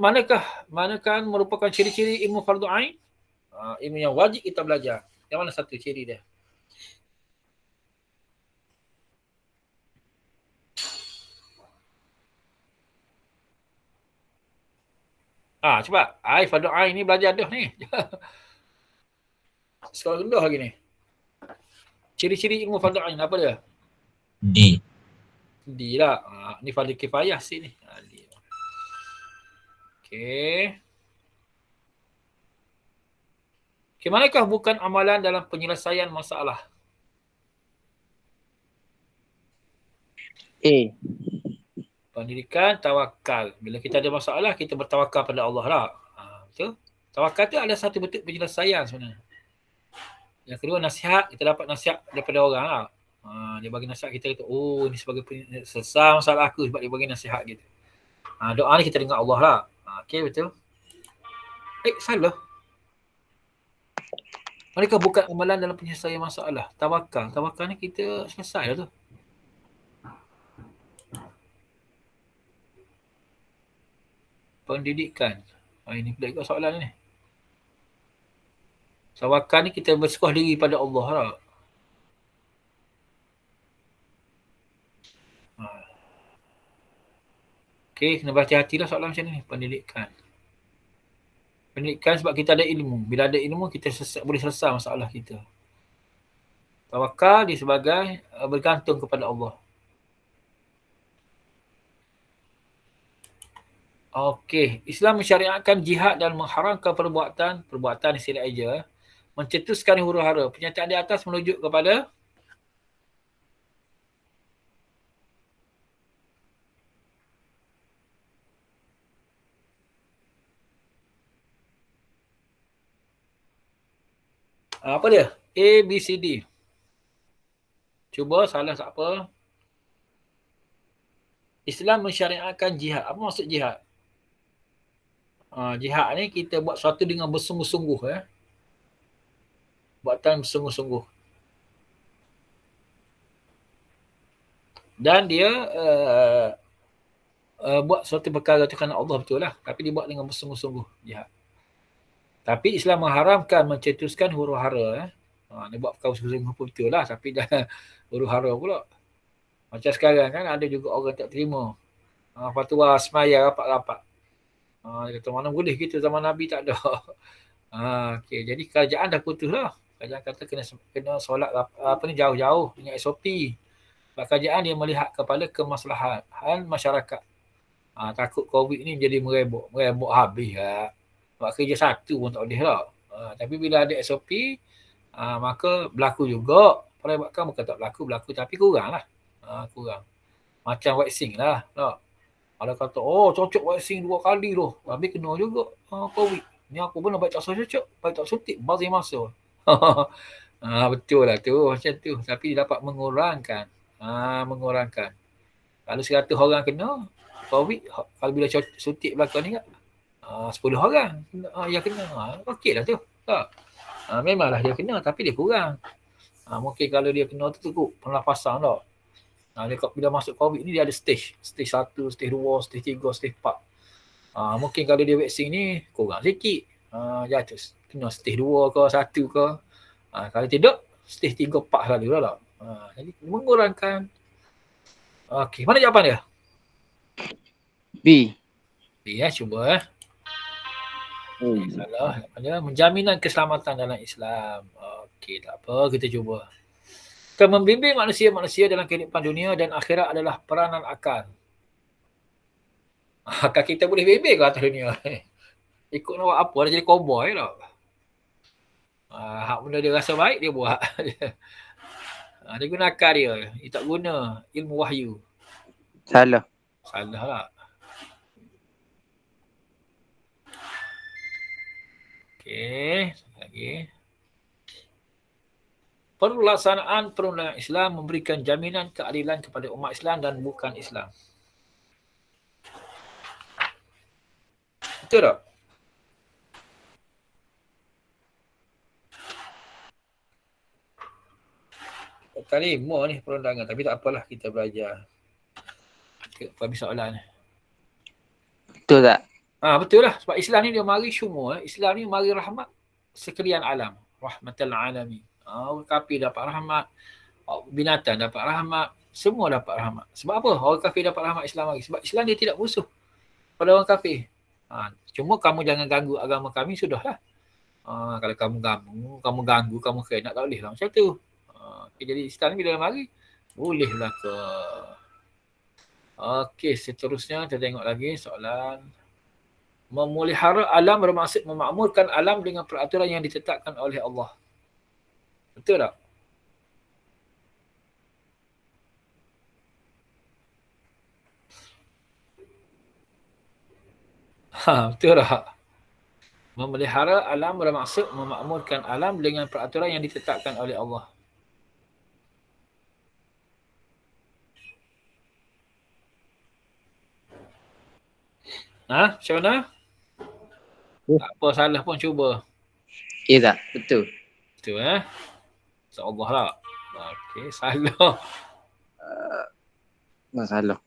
manakah merupakan ciri-ciri ilmu fardu ain? Ilmu yang wajib kita belajar. Yang mana satu ciri dia? Cepat. Fardu ain ni belajar dah ni. Sekolah rendah lagi ni. Ciri-ciri ilmu fardu ain apa dia? D. D lah. Ni fardu kifayah C ni. D. Okey. Manakah bukan amalan dalam penyelesaian masalah? A. Pendidikan, tawakal. Bila kita ada masalah, kita bertawakal pada Allah lah. Betul? Tawakal tu ada satu bentuk penyelesaian sebenarnya. Yang kedua, nasihat. Kita dapat nasihat daripada orang lah. Dia bagi nasihat kita, ini sebagai selesai masalah aku sebab dia bagi nasihat kita. Doa ni kita dengar Allah lah. Okey, betul? Salah. Mereka bukan amalan dalam penyelesaian masalah. Tawakal. Tawakal ni kita selesai lah tu. Pendidikan. Ini pula ikut soalan ni. Tawakal ni kita berserah diri pada Allah lah. Okey, kena berhati-hati lah soalan macam ni. Pendidikan. Pendidikan sebab kita ada ilmu. Bila ada ilmu, kita boleh selesai masalah kita. Tawakal dia sebagai bergantung kepada Allah. Okey, Islam mensyariatkan jihad dan mengharamkan perbuatan silap eja, mencetuskan huru-hara. Pernyataan di atas merujuk kepada apa dia? A, B, C, D. Cuba salah tak apa. Islam mensyariatkan jihad. Apa maksud jihad? Jihad ni kita buat sesuatu dengan bersungguh-sungguh. Buatan bersungguh-sungguh. Dan dia buat suatu perkara tu kerana Allah betul lah. Tapi dia buat dengan bersungguh-sungguh jihad. Tapi Islam mengharamkan mencetuskan huru-hara. Dia buat perkara bersungguh-sungguh pun betul lah. Tapi dah huru-hara pula. Macam sekarang kan ada juga orang tak terima. Fatwa semaya rapat-rapat. Dia kata mana boleh kita zaman Nabi tak ada. Okay. Jadi kerajaan dah putus lah. Kerajaan kata kena solat jauh-jauh dengan SOP. Sebab kerajaan dia melihat kepada kemaslahatan masyarakat. Takut COVID ni jadi merebak habis lah. Sebab kerja satu pun tak boleh lah. Tapi bila ada SOP, maka berlaku juga perayaan bukan tak berlaku tapi kurang lah. Kurang. Macam vaksin lah. Tak? Kalau kata, cocok vaksin 2 kali tu. Habis kena juga COVID. Ni aku pun baik tak cocok, baik tak suntik, bazir masa. Betul lah tu, macam tu. Tapi dia dapat mengurangkan. Mengurangkan. Kalau 100 orang kena COVID, kalau bila suntik belakang ni 10 orang yang kena. Okey lah tu. Tak? Memanglah dia kena tapi dia kurang. Mungkin kalau dia kena tu cukup pernafasan tak. Dia bila masuk COVID ni dia ada stage 1, stage 2, stage 3, stage 4. Mungkin kalau dia vaksin ni kurang sikit. Jatuh kena stage 2 ke 1 ke. Kalau tidak stage 3, 4 selalu lah. Jadi mengurangkan. Okey, mana jawapan dia? B. B cuba salah. Menjaminan keselamatan dalam Islam. Okey, tak apa, kita cuba. Membimbing manusia-manusia dalam kehidupan dunia dan akhirat adalah peranan akal. Akal kita boleh bimbing ke atas dunia? Ikut nak buat apa? Dia jadi cowboy tak? Hak benda dia rasa baik, dia buat. Dia guna akal dia. Dia tak guna ilmu wahyu. Salah. Salah lah. Okey, lagi. Pelaksanaan perundangan Islam memberikan jaminan keadilan kepada umat Islam dan bukan Islam. Betul tak? Kali 5 ni perundangan. Tapi tak apalah, kita belajar. Habis soalan. Betul tak? Betul lah. Sebab Islam ni dia mari semua. Islam ni mari rahmat sekalian alam. Rahmatal alamin. Orang kafir dapat rahmat. Binatang dapat rahmat. Semua dapat rahmat. Sebab apa? Orang kafir dapat rahmat Islam lagi. Sebab Islam dia tidak musuh pada orang kafir. Cuma kamu jangan ganggu agama kami, sudahlah. Kalau kamu ganggu, kamu kena tak boleh lah macam tu. Jadi Islam bila mari, bolehlah ke. Okey, seterusnya kita tengok lagi soalan. Memelihara alam bermaksud memakmurkan alam dengan peraturan yang ditetapkan oleh Allah. Betul tak? Betul tak? Memelihara alam bermaksud memakmurkan alam dengan peraturan yang ditetapkan oleh Allah. Macam mana? Tak apa, salah pun cuba. Tak? Betul. Betul InsyaAllah lah. Okey, salah. Salah.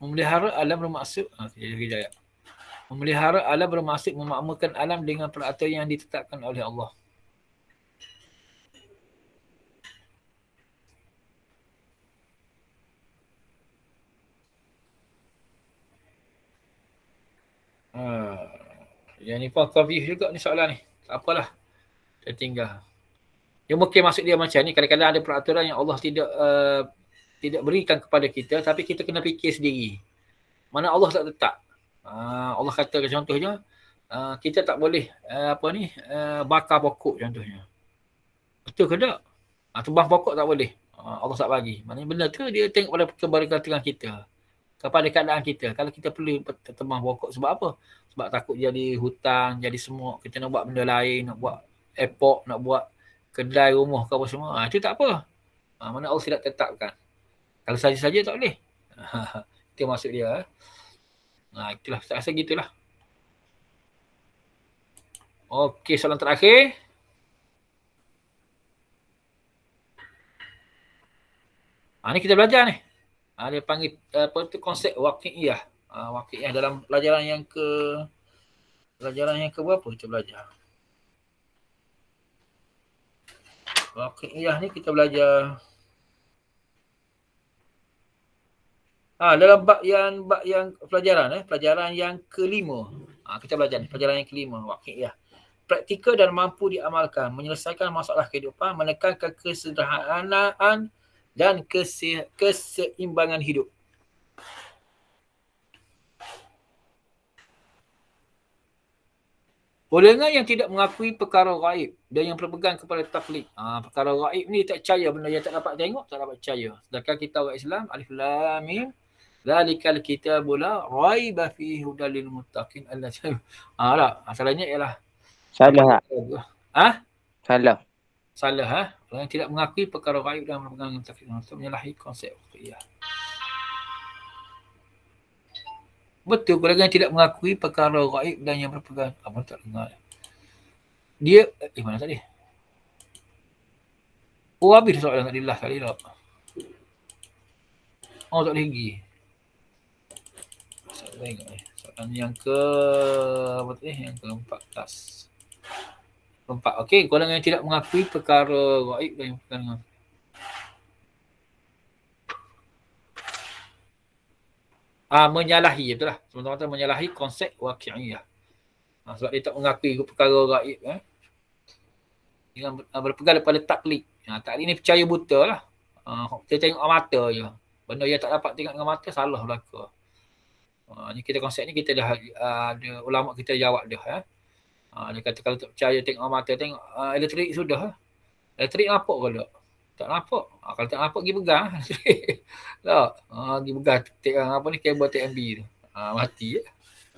Memelihara alam bermaksud kejap. Memelihara alam bermaksud memakmurkan alam dengan peraturan yang ditetapkan oleh Allah. Yang ni pun confuse juga ni soalan ni. Tak apalah. Kita tinggal. Dia mungkin maksud dia macam ni. Kadang-kadang ada peraturan yang Allah tidak berikan kepada kita, tapi kita kena fikir sendiri. Mana Allah tak letak. Allah kata contohnya, kita tak boleh bakar pokok contohnya. Betul ke tak? Tebang pokok tak boleh. Allah tak bagi. Maknanya benda tu dia tengok pada keberkatan kita. Kepada keadaan kita. Kalau kita perlu tebang pokok sebab apa? Sebab takut jadi hutan, jadi semut. Kita nak buat benda lain, nak buat airport, nak buat kedai rumah ke apa semua. Itu tak apa. Mana Allah tidak tetapkan. Kalau saja-saja tak boleh. Itu maksud dia. Itulah, saya rasa gitulah. Okey, soalan terakhir. Ni kita belajar ni. Dia panggil konsep waqi'iyah. Waqi'iyah dalam pelajaran yang berapa kita belajar? Waqi'iyah ni kita belajar dalam bab yang pelajaran yang kelima. Kita belajar ni, pelajaran yang kelima, waqi'iyah. Praktikal dan mampu diamalkan, menyelesaikan masalah kehidupan, menekankan kesederhanaan dan keseimbangan hidup. Golongan yang tidak mengakui perkara gaib dan yang berpegang kepada taklid. Perkara gaib ni tak percaya, benda yang tak dapat tengok, tak dapat percaya. Sedangkan kita orang Islam, Alif Lam Mim, Zalikal kitabu la raiba fihi hudal lil muttaqin allazina. Tak. Masalahnya ialah Salah tak? Salah. Salah Orang yang tidak mengakui perkara gaib dan berpegang dengan taklid itu menyalahi konsep ruqyah. Betul, golongan yang tidak mengakui perkara gaib dan yang berpegang. Apa tak dengar? Dia mana tadi? Habis soalan tadi lah kali tak. Tak boleh lagi. Soalan yang ke apa tadi? Yang ke-14. Keempat. Okey, golongan yang tidak mengakui perkara gaib dan yang berpegang dengan menyalahi, betul lah. Sementara menyalahi konsep waqi'iyah. Sebab dia tak mengakui perkara gaib. Dengan berpegang daripada taklid. Taklid ni percaya buta lah. Kita tengok mata je. Benda yang tak dapat tengok dengan mata, salah belaka. Ni kita konsep ni kita dah ada ulama kita jawab dah. Dia kata kalau tak percaya tengok mata, tengok elektrik sudah. Elektrik nampak ke tak? Tak nampak. Kalau tak nampak, pergi pegang. Tak. Pergi pegang apa ni, kabel TMB tu. Mati je.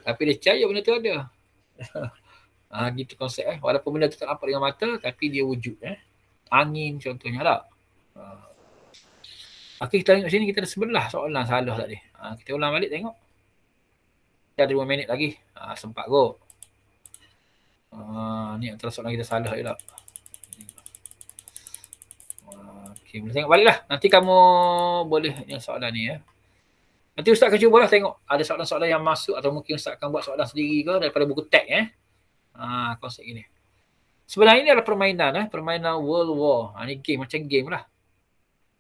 Tapi dia percaya benda tu ada. Gitu konsep. Walaupun benda tu tak nampak dengan mata, tapi dia wujud. Angin contohnya tak. Okey, kita tengok sini, kita ada 11 soalan salah tadi. Kita ulang balik tengok. Kita ada 2 minit lagi. Sempat kot. Ni antara soalan kita salah je tak. Okay, boleh tengok balik lah. Nanti kamu boleh yang soalan ni Nanti Ustaz akan cubalah tengok ada soalan-soalan yang masuk atau mungkin Ustaz akan buat soalan sendiri ke daripada buku tag konsep ini. Sebenarnya ini adalah permainan permainan World War. Ni game macam game lah.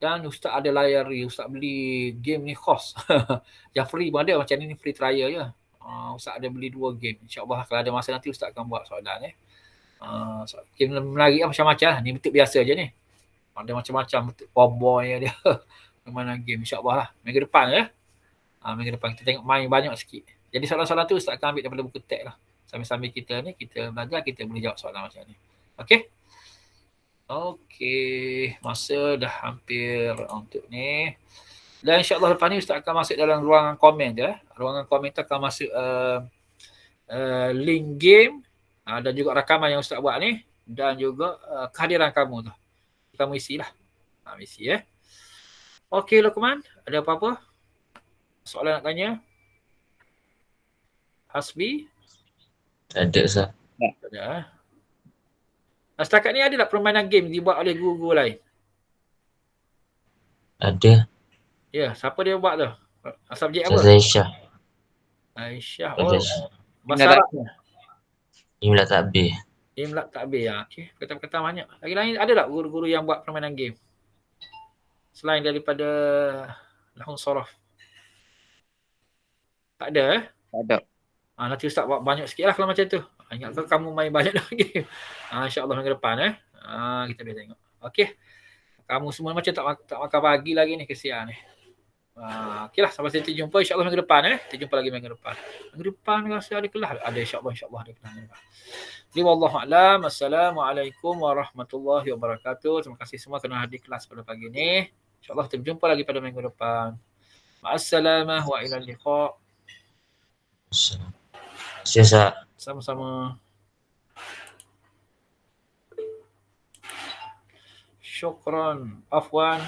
Dan Ustaz ada layari, Ustaz beli game ni khos. Yang free pun ada, macam ni free trial je. Ustaz ada beli 2 game. InsyaAllah kalau ada masa nanti Ustaz akan buat soalan game menarik macam-macam lah. Ni bentuk biasa je ni. Ada macam-macam bentuk cowboy dia. Mana game insya-Allah lah. Minggu depan minggu depan kita tengok main banyak sikit. Jadi soalan-soalan tu Ustaz akan ambil daripada buku tag lah. Sambil-sambil kita ni kita belajar, kita boleh jawab soalan macam ni. Okey, masa dah hampir untuk ni. Dan insya-Allah lepas ni Ustaz akan masuk dalam ruangan komen je. Ruangan komen tu akan masuk link game dan juga rakaman yang Ustaz buat ni dan juga kehadiran kamu tu. Kamu isilah. Isi Okey Luqman, ada apa-apa? Soalan nak tanya? Hasbi? Tak ada Ustaz. Tak ada. Setakat ni ada tak permainan game dibuat oleh guru-guru lain? Ada. Ya, siapa dia buat tu? Subjek apa? Ustazah Aisyah. Aisyah. Bahasa Arabnya. Imla takbir. Imla takbir okey. Kata-kata banyak. Lagi lain ada tak guru-guru yang buat permainan game? Selain daripada lahun saraf. Tak ada Tak ada. Nanti Ustaz buat banyak sikit lah kalau macam tu. Ingatkan kamu main banyak dah game. InsyaAllah minggu depan kita boleh tengok. Okey. Kamu semua macam tak makan pagi lagi ni, kesian ni. Okey lah, sampai kita jumpa insyaAllah minggu depan Kita jumpa lagi minggu depan. Minggu depan rasa ada kelas. Ada insyaAllah ada kelas minggu depan. Jadi wallahu a'lam. Assalamualaikum warahmatullahi wabarakatuh. Terima kasih semua kerana hadir kelas pada pagi ni. InsyaAllah kita jumpa lagi pada minggu depan. Ma'assalamah wa ila liqa. Ustaz. Sama-sama. Syukran. Afwan.